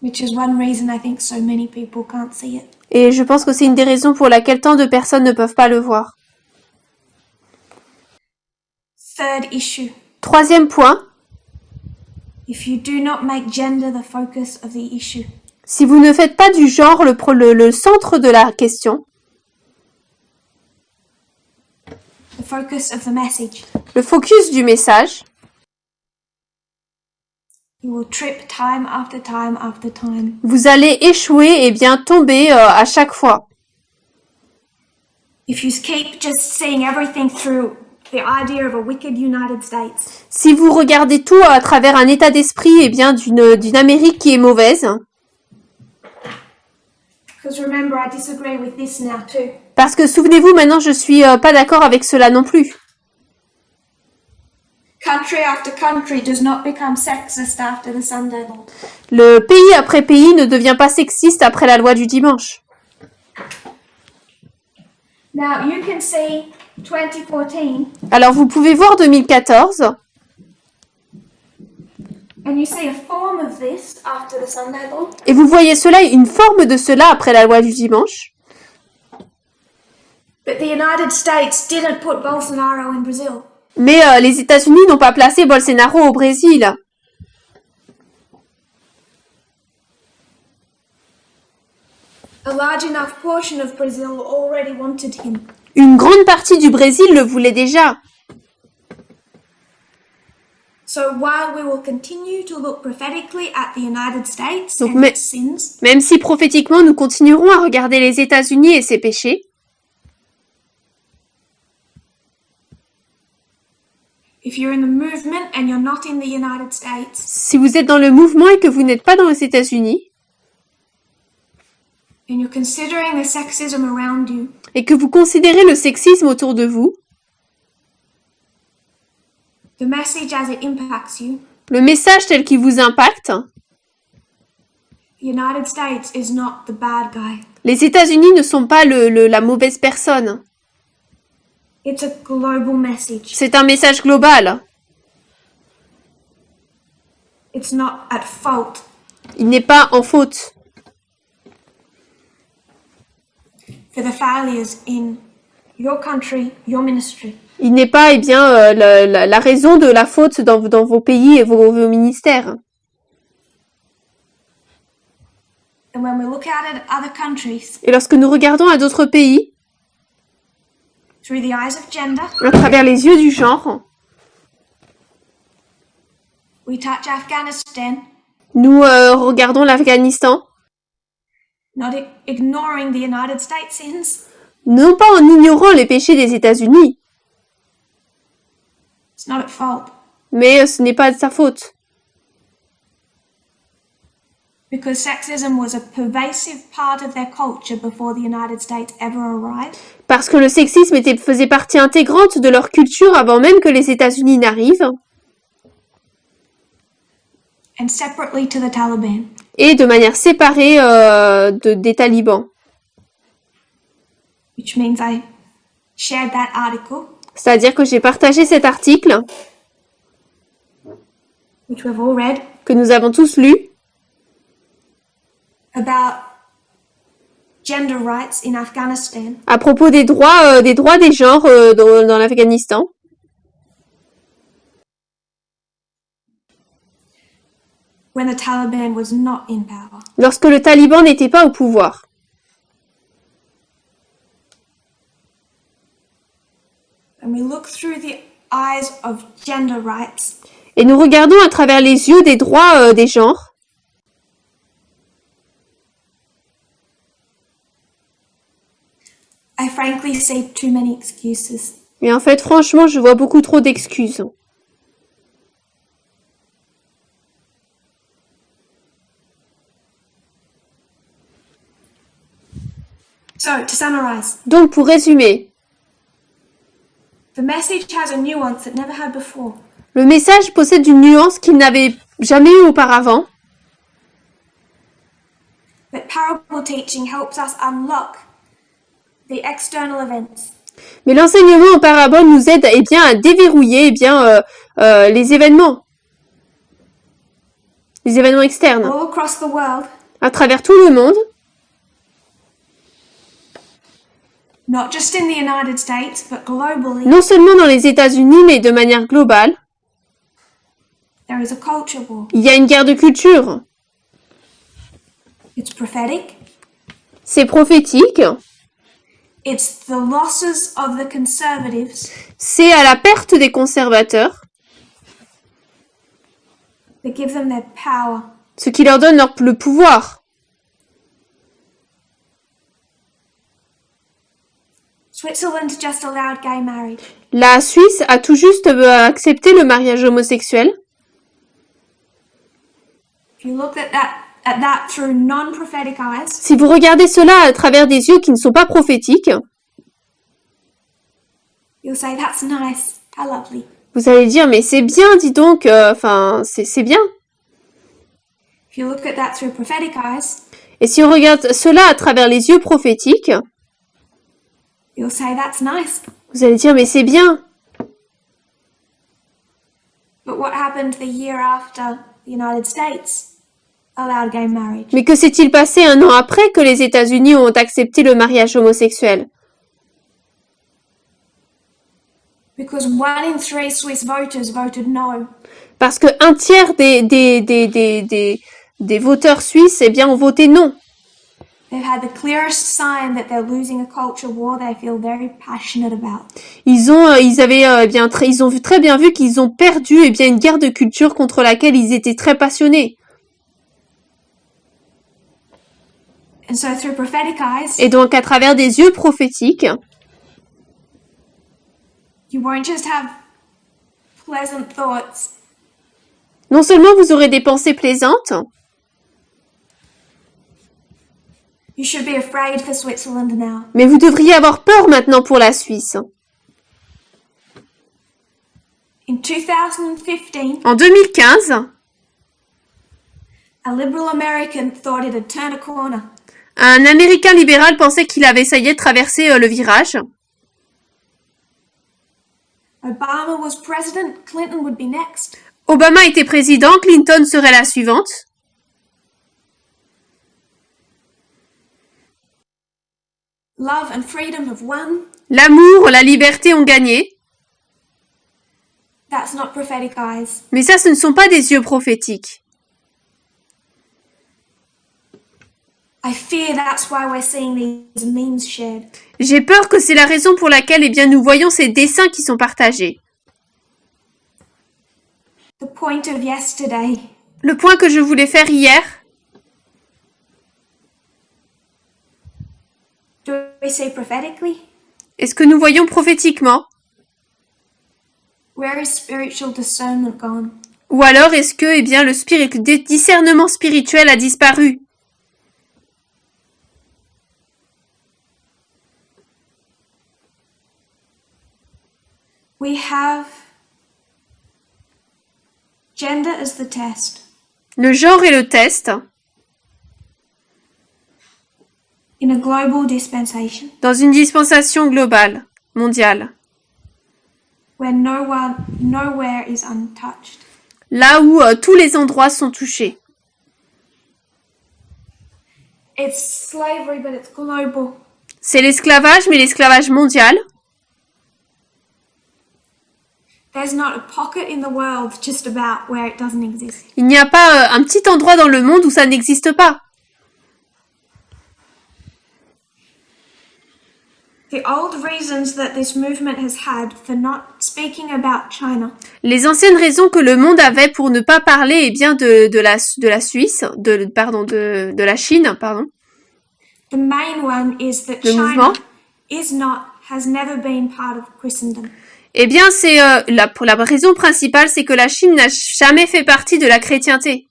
which is one reason I think so many people can't see it. Et je pense que c'est une des raisons pour laquelle tant de personnes ne peuvent pas le voir. Third issue, Troisième point, if you do not make gender the focus of the issue, si vous ne faites pas du genre le centre de la question, the focus of the message, le focus du message, you will trip time after time after time. vous allez échouer et bien tomber à chaque fois. If you keep just seeing everything through the idea of a wicked United States, Si vous regardez tout à travers un état d'esprit et bien d'une Amérique qui est mauvaise, because remember I disagree with this now too. parce que souvenez-vous, maintenant je suis pas d'accord avec cela non plus. Country after country does not become sexist after the Sunday law. Le pays après pays ne devient pas sexiste après la loi du dimanche. Now you can see 2014 Alors vous pouvez voir 2014 and you see a form of this after the Sunday law. et vous voyez cela, une forme de cela après la loi du dimanche. But the United States didn't put Bolsonaro in Brazil. Mais les États-Unis n'ont pas placé Bolsonaro au Brésil. A large enough portion of Brazil already wanted him. Une grande partie du Brésil le voulait déjà. So while we will continue to look prophetically at the United States Donc, and mais- its sins, Même si prophétiquement nous continuerons à regarder les États-Unis et ses péchés, if you're in the movement and you're not in the United States, si vous êtes dans le mouvement et que vous n'êtes pas dans les États-Unis, and you're considering the sexism around you, et que vous considérez le sexisme autour de vous, the message as it impacts you, le message tel qu'il vous impacte, the United States is not the bad guy. les États-Unis ne sont pas la mauvaise personne. It's a global message. C'est un message global. It's not at fault. Il n'est pas en faute For the failures in your country, your ministry. il n'est pas la raison de la faute dans vos pays et vos ministères. And when we look at other countries Et lorsque nous regardons à d'autres pays, through the eyes of gender, à travers les yeux du genre, we touch Afghanistan, nous regardons l'Afghanistan, not ignoring the United States sins. non pas en ignorant les péchés des États-Unis, It's not at fault. mais ce n'est pas de sa faute. Because sexism was a pervasive part of their culture before the United States ever arrived. Parce que le sexisme faisait partie intégrante de leur culture avant même que les États-Unis n'arrivent, And separately to the Taliban. et de manière séparée des talibans. which means I shared that article, C'est-à-dire que j'ai partagé cet article which we've all read, que nous avons tous lu about gender rights in Afghanistan. à propos des droits des genres dans l'Afghanistan. When the Taliban was not in power. Lorsque le Taliban n'était pas au pouvoir. And we look through the eyes of gender rights. Et nous regardons à travers les yeux des droits des genres. I frankly see too many excuses. Et en fait, franchement, je vois beaucoup trop d'excuses. So, to summarize, Donc, pour résumer, the message has a nuance it never had before. le message possède une nuance qu'il n'avait jamais eue auparavant. But parable teaching helps us unlock the external events. Mais l'enseignement en parabole nous aide à déverrouiller les événements externes All across the world, à travers tout le monde, not just in the United States, but globally, non seulement dans les États-Unis, mais de manière globale. there is a culture war. Il y a une guerre de culture. It's prophetic. C'est prophétique. It's the losses of the conservatives C'est à la perte des conservateurs, that give them their power. ce qui leur donne le pouvoir. Switzerland just allowed gay marriage. La Suisse a tout juste accepté le mariage homosexuel. If you look at that through non-prophetic eyes, Si vous regardez cela à travers des yeux qui ne sont pas prophétiques, you'll say, that's nice, how lovely. vous allez dire, mais c'est bien, dis donc, c'est bien. If you look at that through prophetic eyes, Et si on regarde cela à travers les yeux prophétiques, you'll say, that's nice. vous allez dire, mais c'est bien. But what happened the year after the United States allowed gay marriage? Mais que s'est-il passé un an après que les États-Unis ont accepté le mariage homosexuel? Because 1 in 3 Swiss voters voted no. Parce que un tiers des voteurs suisses, ont voté non. They've had the clearest sign that they're losing a culture war they feel very passionate about. Ils ont très bien vu qu'ils ont perdu une guerre de culture contre laquelle ils étaient très passionnés. And so through prophetic eyes, Et donc à travers des yeux prophétiques, you won't just have pleasant thoughts, non seulement vous aurez des pensées plaisantes, you should be afraid for Switzerland now. mais vous devriez avoir peur maintenant pour la Suisse. In 2015, En 2015, a liberal American thought it had turned a corner. un Américain libéral pensait qu'il avait, ça y est, traversé le virage. Obama was president, Clinton would be next. Obama était président, Clinton serait la suivante. Love and freedom have won. L'amour, la liberté ont gagné. That's not prophetic eyes. Mais ça, ce ne sont pas des yeux prophétiques. I fear that's why we're seeing these memes shared. J'ai peur que c'est la raison pour laquelle, nous voyons ces dessins qui sont partagés. The point of yesterday. Le point que je voulais faire hier, Do we see prophetically? est-ce que nous voyons prophétiquement? Where is spiritual discernment gone? Ou alors est-ce que, le discernement spirituel a disparu? We have gender as the test. Le genre est le test. in a global dispensation dans une dispensation globale, mondiale, where nowhere is untouched. là où tous les endroits sont touchés. It's slavery, but it's global. C'est l'esclavage, mais l'esclavage mondial. There's not a pocket in the world just about where it doesn't exist. Il n'y a pas un petit endroit dans le monde où ça n'existe pas. The old reasons that this movement has had for not speaking about China Les anciennes raisons que le monde avait pour ne pas parler eh bien de la Suisse, de la Chine, pardon. the main one is that Le China mouvement. has never been part of Christendom. Eh bien, c'est pour la raison principale, c'est que la Chine n'a jamais fait partie de la chrétienté.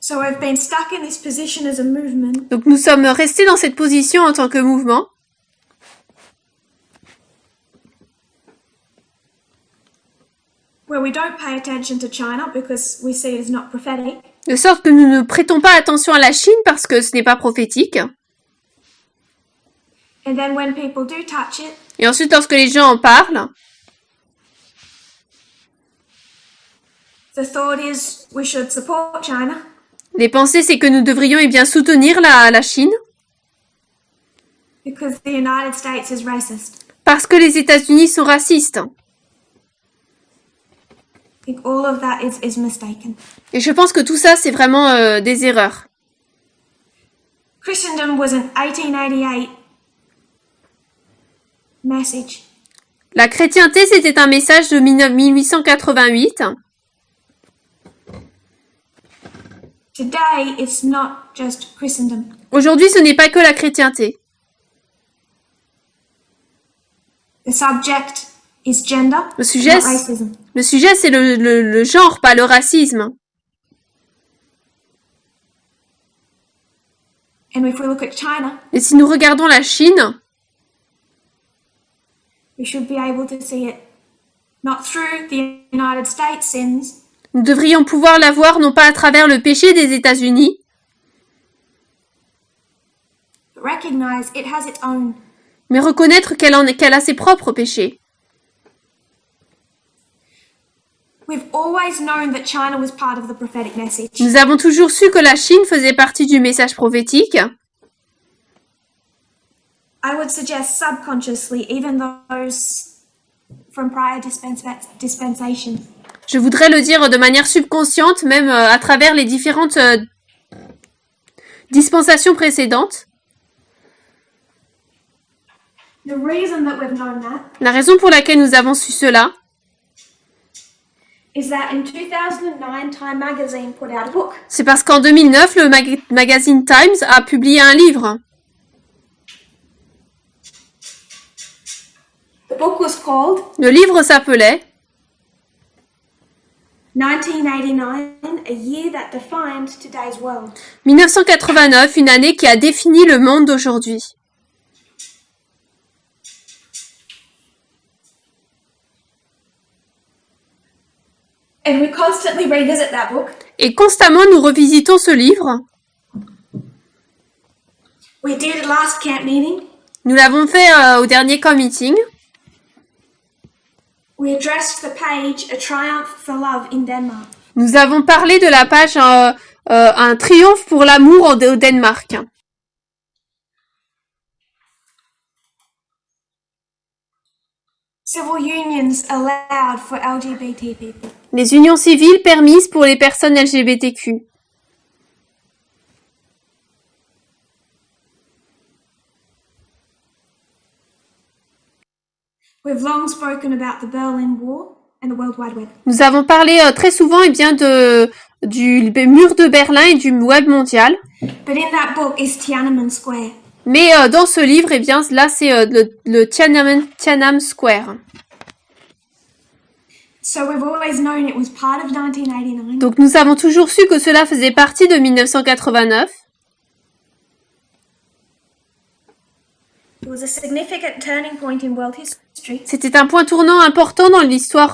So we've been stuck in this position as a movement Donc nous sommes restés dans cette position en tant que mouvement, where we don't pay attention to China because we see it as not prophetic. de sorte que nous ne prêtons pas attention à la Chine parce que ce n'est pas prophétique. And then when people do touch it, Et ensuite, lorsque les gens en parlent, the thought is we should support China les pensées, c'est que nous devrions eh bien soutenir la Chine because the United States is racist. parce que les États-Unis sont racistes. I think all of that is mistaken. Et je pense que tout ça, c'est vraiment des erreurs. Christendom was an 1888 message. La chrétienté, c'était un message de 1888. Today, it's not just Christendom. Aujourd'hui, ce n'est pas que la chrétienté. The subject is gender, Le sujet, not racism. le sujet, c'est le genre, pas le racisme. And if we look at China, Et si nous regardons la Chine, we should be able to see it not through the United States sins, nous devrions pouvoir la voir non pas à travers le péché des États-Unis, but recognize it has its own. mais reconnaître qu'elle a ses propres péchés. We've always known that China was part of the prophetic message. Nous avons toujours su que la Chine faisait partie du message prophétique. I would suggest subconsciously, even those from prior dispensations. Je voudrais le dire de manière subconsciente, même à travers les différentes dispensations précédentes. The reason that we've known that La raison pour laquelle nous avons su cela, is that in 2009, Time Magazine put out a book. c'est parce qu'en 2009, le magazine Times a publié un livre. The book was called Le livre s'appelait 1989, a year that defined today's world. 1989, une année qui a défini le monde d'aujourd'hui. And we constantly revisit that book. Et constamment, nous revisitons ce livre. We did it last camp meeting. Nous l'avons fait au dernier camp meeting. We addressed the page A Triumph for Love in Denmark. Nous avons parlé de la page Un triomphe pour l'amour au Danemark. Civil unions allowed for LGBT people. Les unions civiles permises pour les personnes LGBTQ. We've long spoken about the Berlin Wall and the World Wide Web. Nous avons parlé très souvent eh bien, du mur de Berlin et du web mondial. But in that book is Tiananmen Square. Mais dans ce livre, eh bien, là, c'est le Tiananmen Square. So we've always known it was part of 1989. Donc nous avons toujours su que cela faisait partie de 1989. It was a significant turning point in world history. C'était un point tournant important dans l'histoire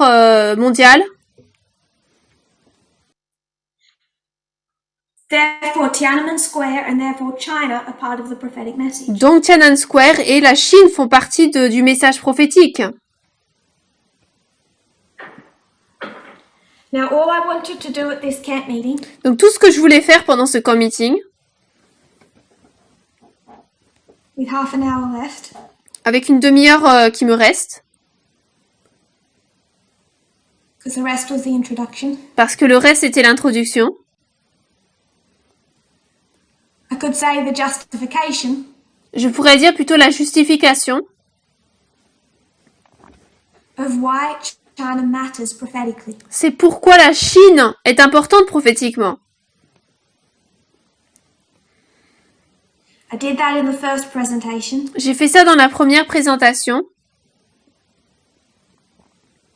mondiale. Therefore, Tiananmen Square and therefore China are part of the prophetic message. Donc Tiananmen Square et la Chine font partie du message prophétique. Now, all I wanted to do at this camp meeting Donc tout ce que je voulais faire pendant ce camp meeting, with half an hour left, avec une demi-heure qui me reste, because the rest was the introduction, parce que le reste était l'introduction, I could say the justification je pourrais dire plutôt la justification of why China matters prophetically. c'est pourquoi la Chine est importante prophétiquement. I did that in the first presentation, J'ai fait ça dans la première présentation,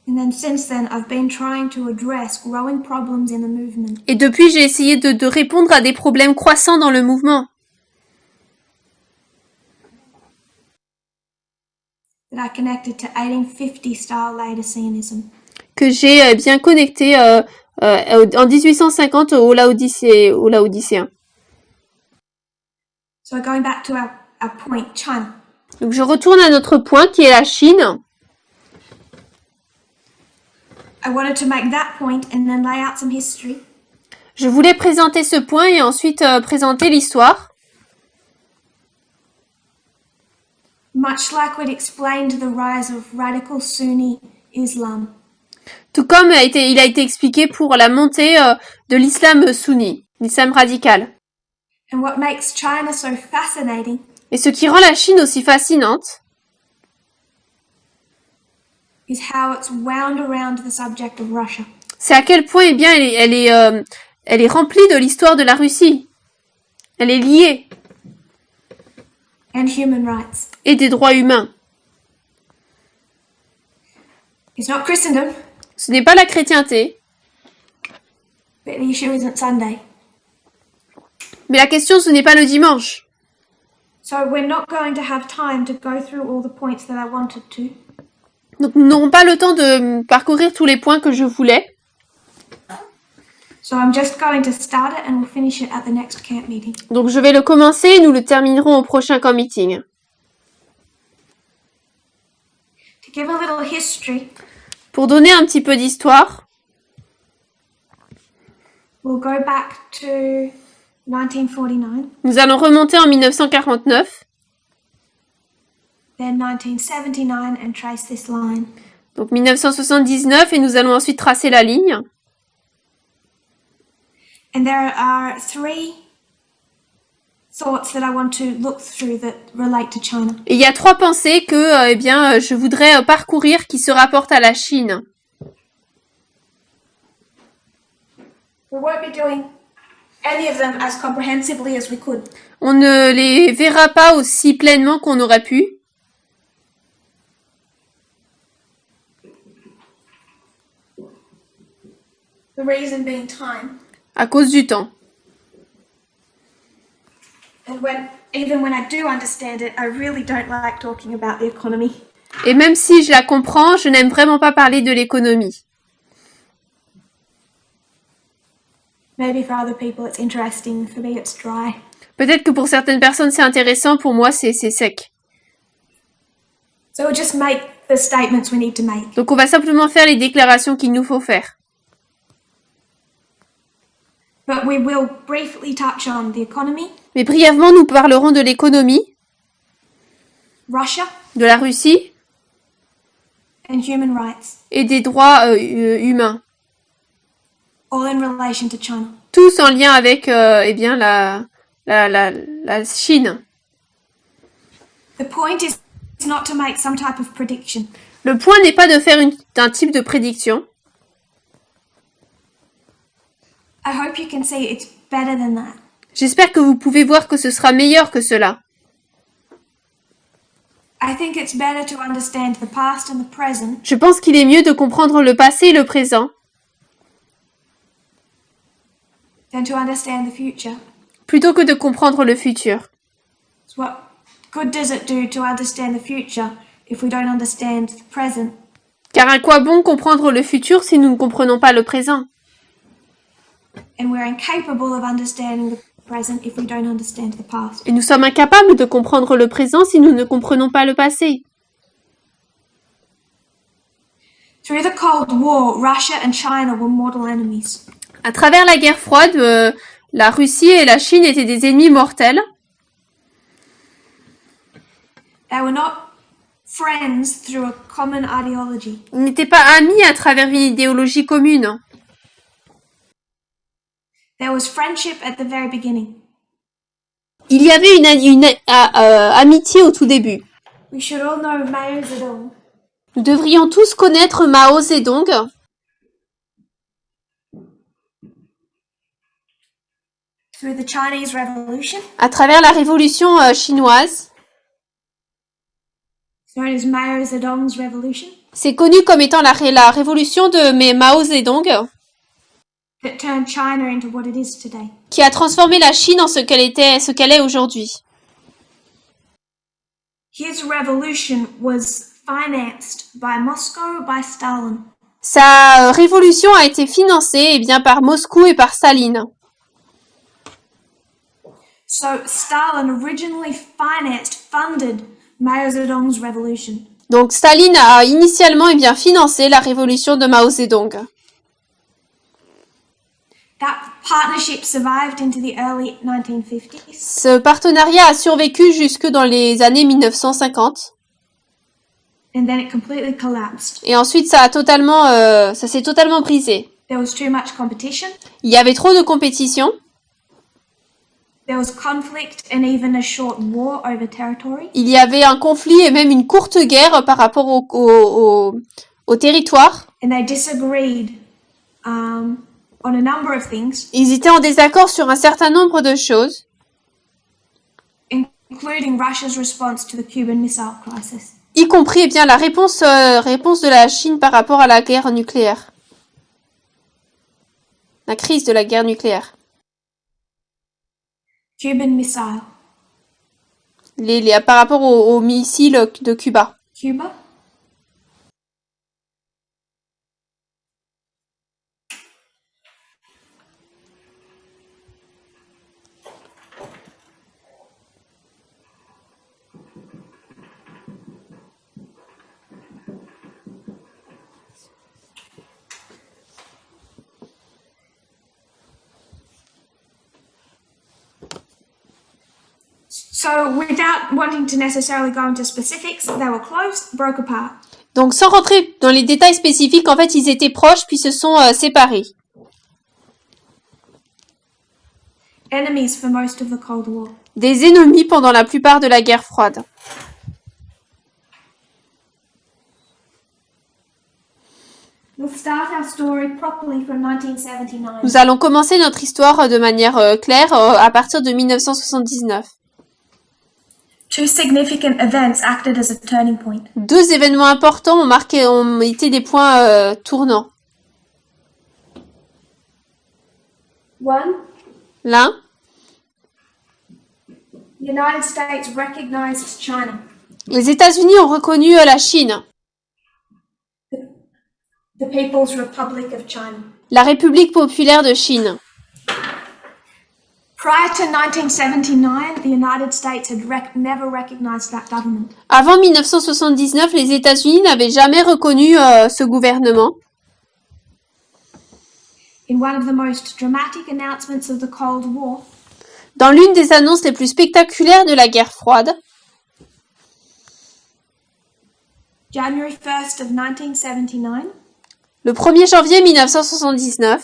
and then since then I've been trying to address growing problems in the movement. et depuis j'ai essayé de répondre à des problèmes croissants dans le mouvement, That I connected to 1850 style Laodiceanism. que j'ai bien connecté en 1850 aux Laodicéens. So going back to our point, China. Donc je retourne à notre point qui est la Chine. I wanted to make that point and then lay out some history. Je voulais présenter ce point et ensuite présenter l'histoire. Much like we'd explained the rise of radical Sunni Islam. Tout comme il a été expliqué pour la montée de l'islam sunni, l'islam radical. And what makes China so fascinating Et ce qui rend la Chine aussi fascinante, is how it's wound around the subject of Russia. c'est à quel point eh bien, elle est remplie de l'histoire de la Russie. Elle est liée. And human rights. Et des droits humains. It's not Christendom, Ce n'est pas la chrétienté, but the issue isn't Sunday. mais la question ce n'est pas le dimanche. So we're not going to have time to go through all the points that I wanted to. Donc nous n'aurons pas le temps de parcourir tous les points que je voulais. So I'm just going to start it and we'll finish it at the next camp meeting. Donc je vais le commencer et nous le terminerons au prochain camp meeting. To give a little history, Pour donner un petit peu d'histoire, we'll go back to 1949, nous allons remonter en 1949, then 1979 and trace this line. donc 1979, et nous allons ensuite tracer la ligne. And there are three thoughts that I want to look through that relate to China. Et il y a trois pensées que je voudrais parcourir qui se rapportent à la Chine. We won't be doing any of them as comprehensively as we could. On ne les verra pas aussi pleinement qu'on aurait pu, The reason being time. à cause du temps. And even when I do understand it, I really don't like talking about the economy. Et même si je la comprends, je n'aime vraiment pas parler de l'économie. Maybe for other people it's interesting, for me it's dry. Peut-être que pour certaines personnes c'est intéressant, pour moi c'est sec. So we'll just make the statements we need to make. Donc on va simplement faire les déclarations qu'il nous faut faire. But we will briefly touch on the economy, Mais brièvement, nous parlerons de l'économie, Russia, de la Russie and human rights, et des droits humains. all in relation to China. Tous en lien avec la Chine. The point is not to make some type of prediction. Le point n'est pas de faire un type de prédiction. I hope you can see it's better than that. J'espère que vous pouvez voir que ce sera meilleur que cela. I think it's better to understand the past and the present Je pense qu'il est mieux de comprendre le passé et le présent than to understand the future. plutôt que de comprendre le futur. So what good does it do to understand the future if we don't understand the present? Car à quoi bon comprendre le futur si nous ne comprenons pas le présent? And we're incapable of understanding the present if we don't understand the past. Et nous sommes incapables de comprendre le présent si nous ne comprenons pas le passé. Through the Cold War, Russia and China were mortal enemies. À travers la guerre froide, la Russie et la Chine étaient des ennemis mortels. They were not friends through a common ideology. Ils n'étaient pas amis à travers une idéologie commune. There was friendship at the very beginning. Il y avait une amitié au tout début. We should all know Mao Zedong. Nous devrions tous connaître Mao Zedong. Through the Chinese Revolution, À travers la révolution chinoise. known as Mao Zedong's Revolution, C'est connu comme étant la révolution de Mao Zedong, that turned China into what it is today. qui a transformé la Chine en ce qu'elle est aujourd'hui. His revolution was financed by Moscow by Stalin. Sa révolution a été financée par Moscou et par Staline. So Stalin originally funded Mao Zedong's revolution. Donc Staline a initialement financé la révolution de Mao Zedong. That partnership survived into the early 1950s. Ce partenariat a survécu jusque dans les années 1950. And then it completely collapsed. Et ensuite, ça s'est totalement brisé. There was too much competition. Il y avait trop de compétition. There was conflict and even a short war over territory. Il y avait un conflit et même une courte guerre par rapport au territoire. And they disagreed on a number of things, Ils étaient en désaccord sur un certain nombre de choses, including Russia's response to the Cuban Missile Crisis. y compris la réponse de la Chine par rapport à la guerre nucléaire. La crise de la guerre nucléaire. Cuban Missile. Par rapport aux missiles de Cuba. Cuba? So, without wanting to necessarily go into specifics, they were close, broke apart. Donc, sans rentrer dans les détails spécifiques, en fait, ils étaient proches puis se sont séparés. Enemies for most of the Cold War. Des ennemis pendant la plupart de la guerre froide. We'll start our story properly from 1979. Nous allons commencer notre histoire de manière claire à partir de 1979. Two significant events acted as a turning point. Deux événements importants ont été des points tournants. One, L'un, the United States recognized China. les États-Unis ont reconnu la Chine, The People's Republic of China. la République populaire de Chine. Prior to 1979, the United States had never recognized that government. Avant 1979, les États-Unis n'avaient jamais reconnu ce gouvernement. In one of the most dramatic announcements of the Cold War, Dans l'une des annonces les plus spectaculaires de la guerre froide, January 1st of 1979, le 1er janvier 1979,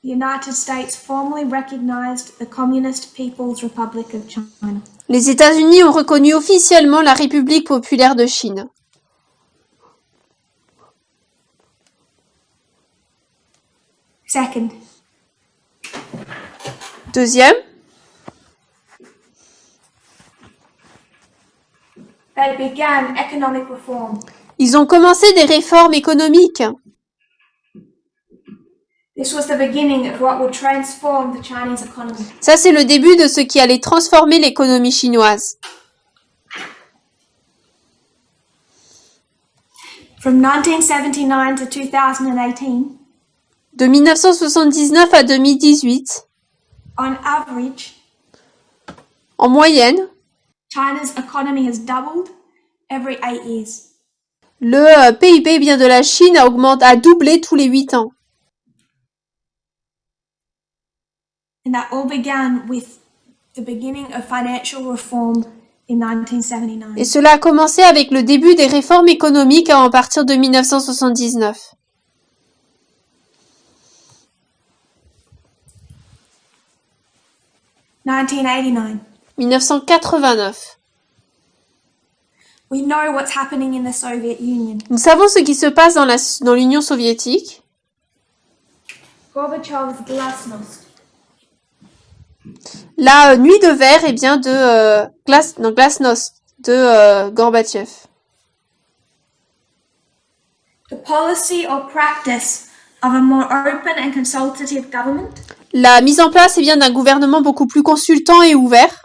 the United States formally recognized the Communist People's Republic of China. les États-Unis ont reconnu officiellement la République populaire de Chine. Second, Deuxième, they began economic reform. ils ont commencé des réformes économiques. This was the beginning of what would transform the Chinese economy. Ça, c'est le début de ce qui allait transformer l'économie chinoise. From 1979 to 2018, De 1979 à 2018, On average, En moyenne, China's economy has doubled every 8 years. le PIB bien de la Chine a doublé tous les 8 ans. And that all began with the beginning of financial reform in 1979. Et cela a commencé avec le début des réformes économiques à partir de 1979. 1989. 1989. We know what's happening in the Soviet Union. Nous savons ce qui se passe dans l'Union soviétique. Gorbachev's glasnost. La nuit de verre de Glasnost de Gorbatchev. The policy or practice of a more open and consultative government. La mise en place d'un gouvernement beaucoup plus consultant et ouvert,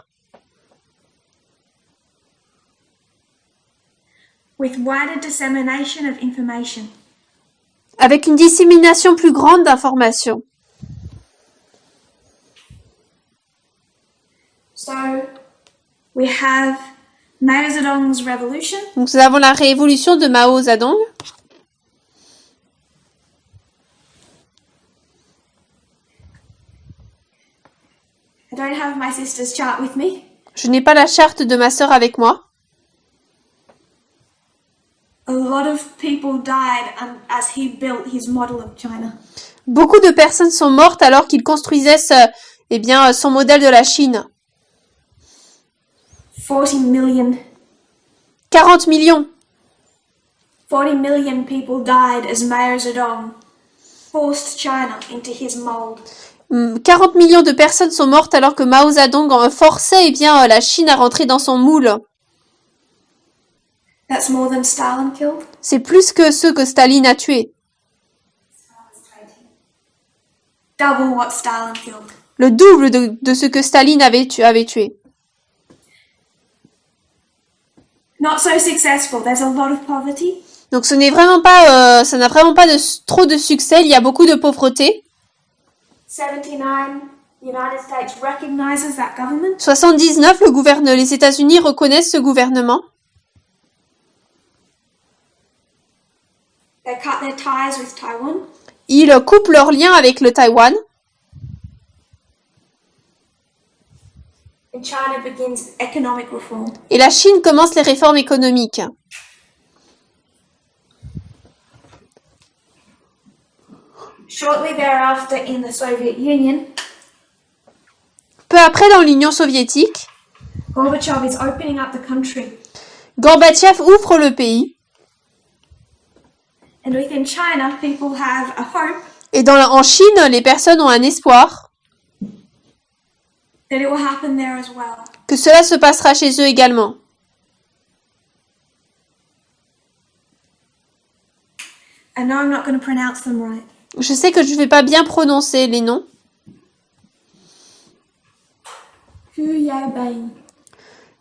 With wider dissemination of information. avec une dissémination plus grande d'informations. So, we have Mao Zedong's revolution. Donc nous avons la révolution de Mao Zedong. I don't have my sister's chart with me. Je n'ai pas la charte de ma sœur avec moi. A lot of people died as he built his model of China. Beaucoup de personnes sont mortes alors qu'il construisait son modèle de la Chine. 40 million. 40 millions. 40 million people died as Mao Zedong forced China into his mold. 40 millions de personnes sont mortes alors que Mao Zedong forçait la Chine à rentrer dans son moule. That's more than Stalin killed. C'est plus que ceux que Staline a tués. Double what Stalin killed. Le double de ce que Staline avait tué. Not so successful. There's a lot of poverty. Donc ça n'a vraiment pas trop de succès. Il y a beaucoup de pauvreté. 79, the United States recognizes that government. 79, les États-Unis reconnaissent ce gouvernement. They cut their ties with Taiwan. Ils coupent leurs liens avec le Taïwan. And China begins economic reform. Et la Chine commence les réformes économiques. Shortly thereafter in the Soviet Union, Peu après, dans l'Union soviétique, Gorbachev is opening up the country. Gorbatchev ouvre le pays. And within China, people have a hope Et en Chine, les personnes ont un espoir that it will happen there as well. que cela se passera chez eux également. I know I'm not going to pronounce them right. Je sais que je ne vais pas bien prononcer les noms. Hu Yaobang.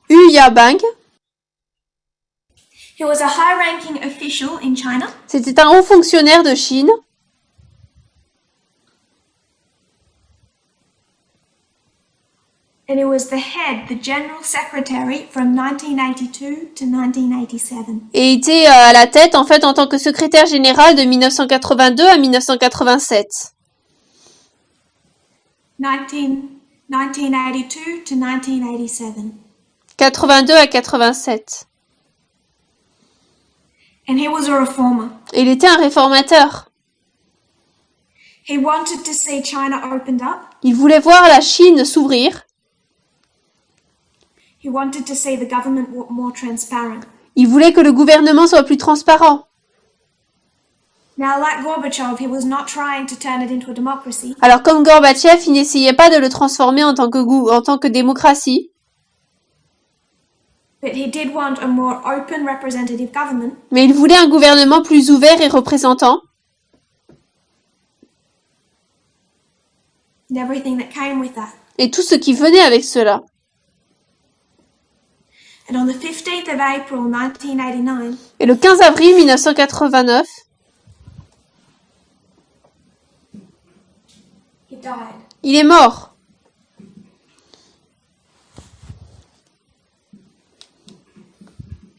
Hu Yaobang, He was a high-ranking official in China. c'était un haut fonctionnaire de Chine. And he was the general secretary from 1982 to 1987. Et était à la tête, en tant que secrétaire général de 1982 à 1987. 1982 to 1987. 82 à 87. And he was a reformer. Et il était un réformateur. He wanted to see China opened up. Il voulait voir la Chine s'ouvrir. He wanted to see the government more transparent. Il voulait que le gouvernement soit plus transparent. Now, like Gorbachev, he was not trying to turn it into a democracy. Alors comme Gorbatchev, il n'essayait pas de le transformer en tant que démocratie. But he did want a more open representative government. Mais il voulait un gouvernement plus ouvert et représentant. And everything that came with that. Et tout ce qui venait avec cela. And on the 15th of April 1989, Et le 15 avril 1989, he died. il est mort.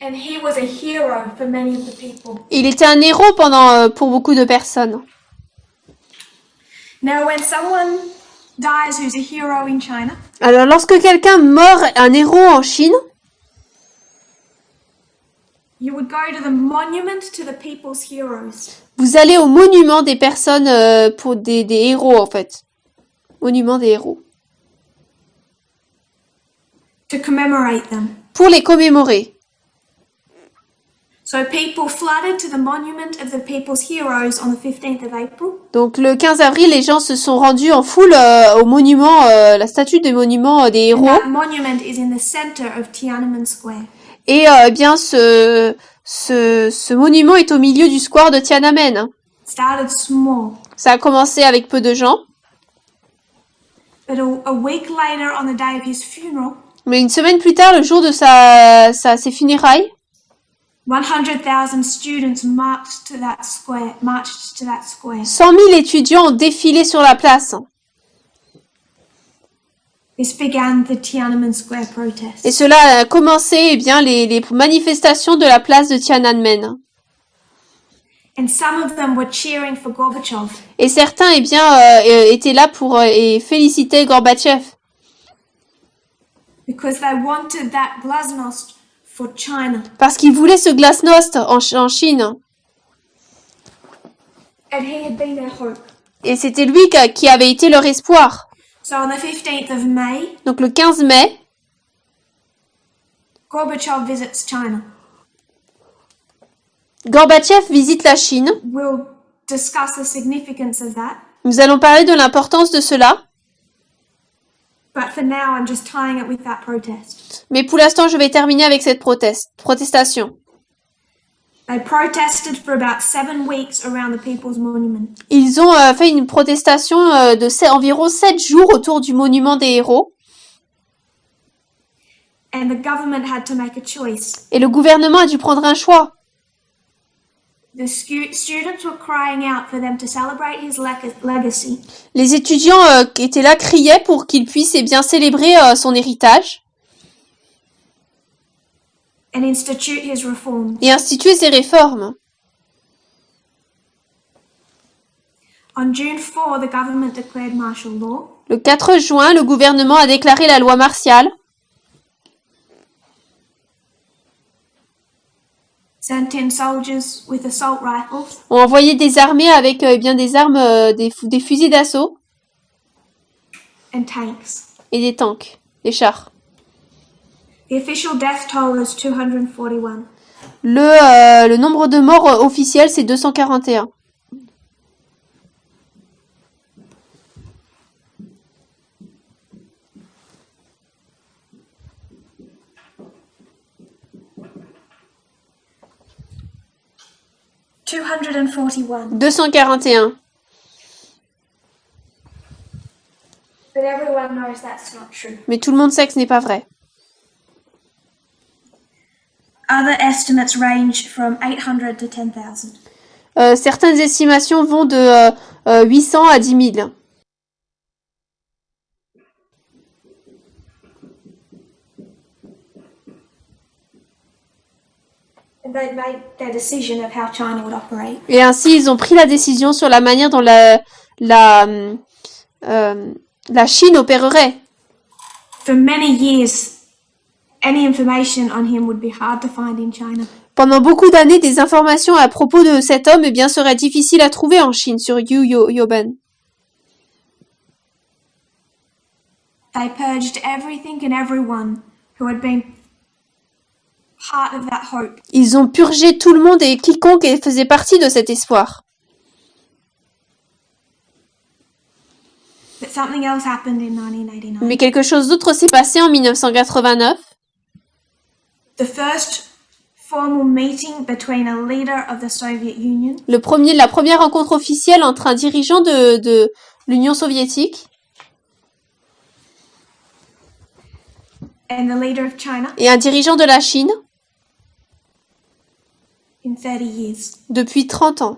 And he was a hero for many of the people. Il était un héros pour beaucoup de personnes. Now, when someone dies who's a hero in China, Alors, lorsque quelqu'un meurt, un héros en Chine, you would go to the monument to the people's heroes vous allez au monument des personnes pour des héros, en fait. Monument des héros. to commemorate them. Pour les commémorer. So people flooded to the monument of the people's heroes on the 15th of April. Donc, le 15 avril, les gens se sont rendus en foule au monument, la statue des monuments des And héros. that monument is in the center of Tiananmen Square. Et eh bien, ce monument est au milieu du square de Tiananmen. It started small, Ça a commencé avec peu de gens. but a week later, on the day of his funeral, Mais une semaine plus tard, le jour de ses funérailles, 100,000 students marched to that square. 100 000 étudiants ont défilé sur la place. This began the Tiananmen Square Et protests. cela a commencé, eh bien, les manifestations de la place de Tiananmen. And some of them were cheering for Gorbachev. Et certains, eh bien, étaient là pour et féliciter Gorbatchev. Because they wanted that glasnost for China. Parce qu'ils voulaient ce glasnost en Chine. And he had been their hope. Et c'était lui qui avait été leur espoir. So on the 15th of May, Donc le 15 mai, Gorbachev visits China. Gorbatchev visite la Chine. We'll discuss the significance of that. Nous allons parler de l'importance de cela. But for now, I'm just tying it with that protest. Mais pour l'instant, je vais terminer avec cette protestation. They protested for about 7 weeks around the People's Monument. Ils ont fait une protestation environ 7 jours autour du monument des héros. And the government had to make a choice. Et le gouvernement a dû prendre un choix. The students were crying out for them to celebrate his legacy. Les étudiants qui étaient là criaient pour qu'ils puissent eh bien célébrer son héritage And institute his reforms. et instituer ses réformes. On June 4, the government declared martial law. Le 4 juin, le gouvernement a déclaré la loi martiale. Sent in soldiers with assault rifles. Ont envoyé des armées avec eh bien des armes, des fusils d'assaut And tanks. et des tanks, des chars. The official death toll is 241. Le nombre de morts officiels, c'est 241. $241. 241. But everyone knows that's not true. Mais tout le monde sait que ce n'est pas vrai. Other estimates range from 800 to 10,000. Certaines estimations vont de 800 à 10 000. And they made their decision of how China would operate. Et ainsi, ils ont pris la décision sur la manière dont la Chine opérerait. For many years, any information on him would be hard to find in China. Pendant beaucoup d'années, des informations à propos de cet homme eh bien, seraient difficiles à trouver en Chine sur Youban. They purged everything and everyone who had been part of that hope. Ils ont purgé tout le monde et quiconque faisait partie de cet espoir. But something else happened in 1989. Mais quelque chose d'autre s'est passé en 1989. The first formal meeting between a leader of the Soviet Union La première rencontre officielle entre un dirigeant de l'Union soviétique and the leader of China et un dirigeant de la Chine in 30 years. depuis 30 ans.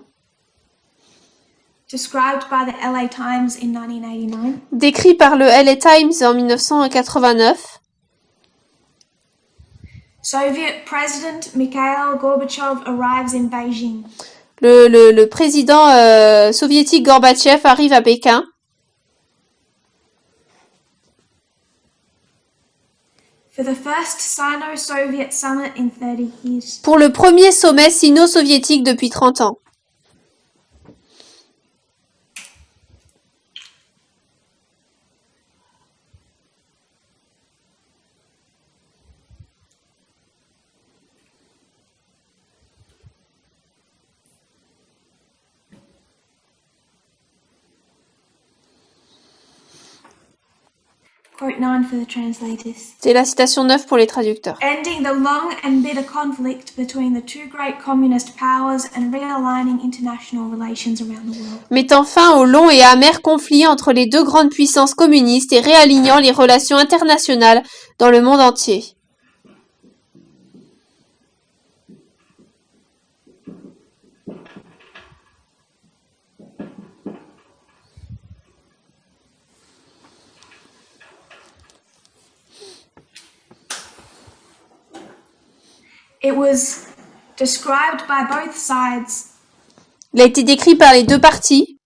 Described by the LA Times in 1989, Décrit par le LA Times en 1989, Soviet President Mikhail Gorbachev arrives in Beijing. Le président soviétique Gorbatchev arrive à Pékin. For the first Sino-Soviet summit in 30 years. Pour le premier sommet sino-soviétique depuis 30 ans. Quote 9 for the translators. C'est la citation 9 pour les traducteurs. Ending the long and bitter conflict between the two great communist powers and realigning international relations around the world. Mettant fin au long et amer conflit entre les deux grandes puissances communistes et réalignant les relations internationales dans le monde entier. It was described by both sides Il a été décrit par les deux parties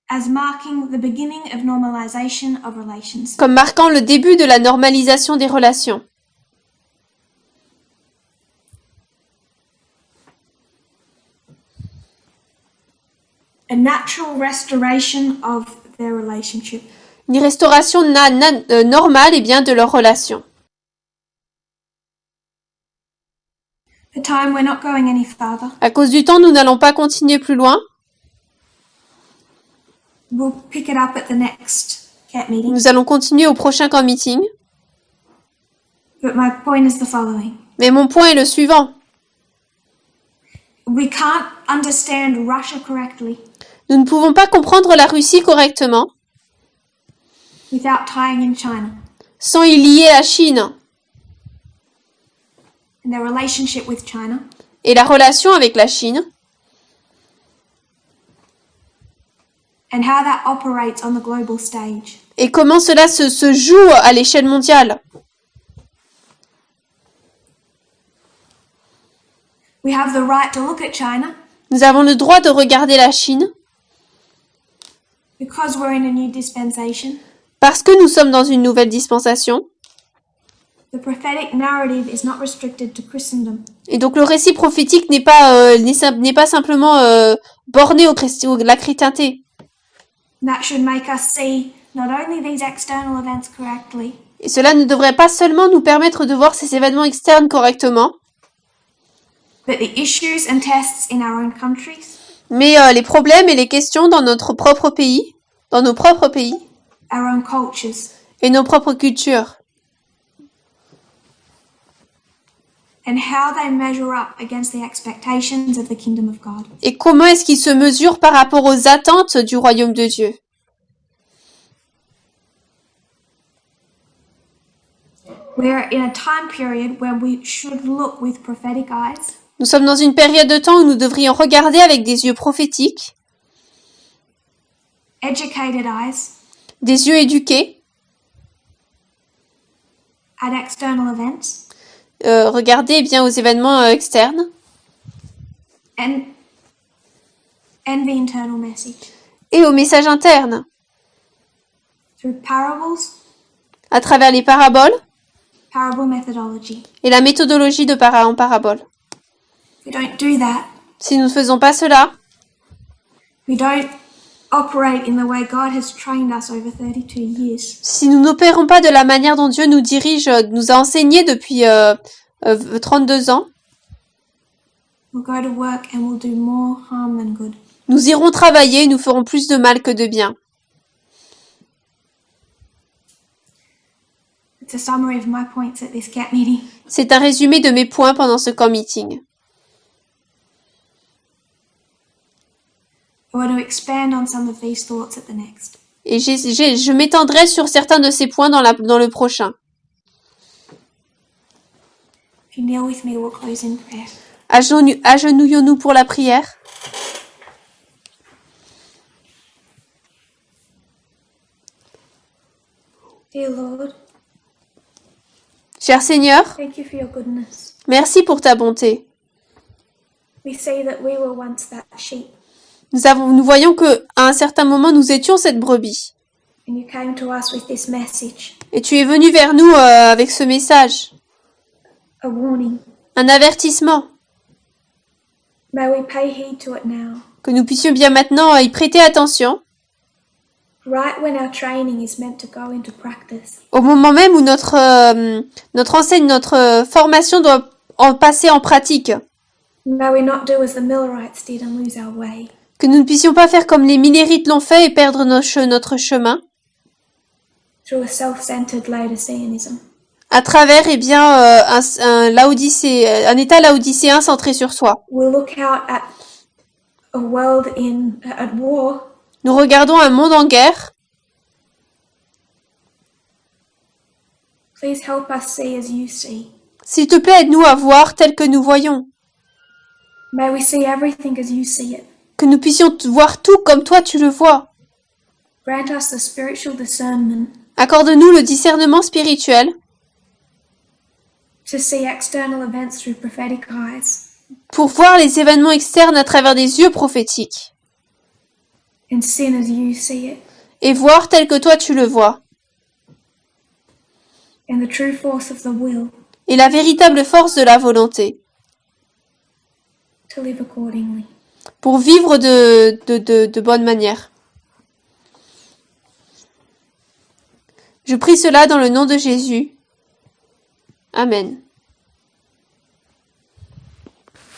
as marking the beginning of normalization of relations. comme marquant le début de la normalisation des relations. A natural restoration of their relationship. Une restauration normale et bien de leur relation. For time, we're not going any further. À cause du temps, nous n'allons pas continuer plus loin. We'll pick it up at the next CAT meeting. Nous allons continuer au prochain camp meeting. But my point is the following. Mais mon point est le suivant. We can't understand Russia correctly Nous ne pouvons pas comprendre la Russie correctement without tying in China sans y lier la Chine and their relationship with China et la relation avec la Chine and how that operates on the global stage. et comment cela se joue à l'échelle mondiale. We have the right to look at China Nous avons le droit de regarder la Chine because we're in a new dispensation. parce que nous sommes dans une nouvelle dispensation. The prophetic narrative is not restricted to Christendom. Et donc le récit prophétique n'est pas simplement borné la chrétienté. That should make us see not only these external events correctly, Et cela ne devrait pas seulement nous permettre de voir ces événements externes correctement, but the issues and tests in our own countries, mais les problèmes et les questions dans notre propre pays, dans nos propres pays our own cultures, et nos propres cultures, and how they measure up against the expectations of the kingdom of God. et comment est-ce qu'ils se mesurent par rapport aux attentes du royaume de Dieu. We're in a time period where we should look with prophetic eyes, Nous sommes dans une période de temps où nous devrions regarder avec des yeux prophétiques, educated eyes des yeux éduqués, at external events, regarder bien aux événements externes and the internal message et aux messages internes, through parables, à travers les paraboles parable methodology. et la méthodologie de en parabole. If we don't do that, Si nous ne faisons pas cela, we don't operate in the way God has trained us over 32 years. si nous n'opérons pas de la manière dont Dieu nous dirige, nous a enseigné depuis 32 ans, We'll go to work and we'll do more harm than good. nous irons travailler et nous ferons plus de mal que de bien. It's a summary of my points at this CAT meeting. C'est un résumé de mes points pendant ce camp meeting. I want to expand on some of these thoughts at the next. Et je m'étendrai sur certains de ces points dans le prochain. If you kneel with me, we'll close in prayer. Agenouillons-nous pour la prière. Dear Lord, Cher Seigneur, thank you for your goodness. merci pour ta bonté. We see that we were once that sheep, Nous voyons que à un certain moment, nous étions cette brebis. and you came to us with this message, Et tu es venu vers nous avec ce message, a warning. un avertissement, May we pay heed to it now, que nous puissions bien maintenant y prêter attention, right when our training is meant to go into practice. au moment même où notre formation doit en passer en pratique. May we not do as the Millerites did and lose our way. Que nous ne puissions pas faire comme les Millérites l'ont fait et perdre notre chemin, Through a self-centered Laodiceanism. à travers un état laodicéen centré sur soi. We look out at a world at war, Nous regardons un monde en guerre. please help us see as you see. S'il te plaît, aide-nous à voir tel que nous voyons. May we see everything as you see it. Que nous puissions voir tout comme toi tu le vois. Grant us the spiritual discernment Accorde-nous le discernement spirituel to see external events through prophetic eyes pour voir les événements externes à travers des yeux prophétiques and sin as you see it, et voir tel que toi tu le vois. and the true force of the will Et la véritable force de la volonté to live accordingly. pour vivre de bonne manière. Je prie cela dans le nom de Jésus. Amen.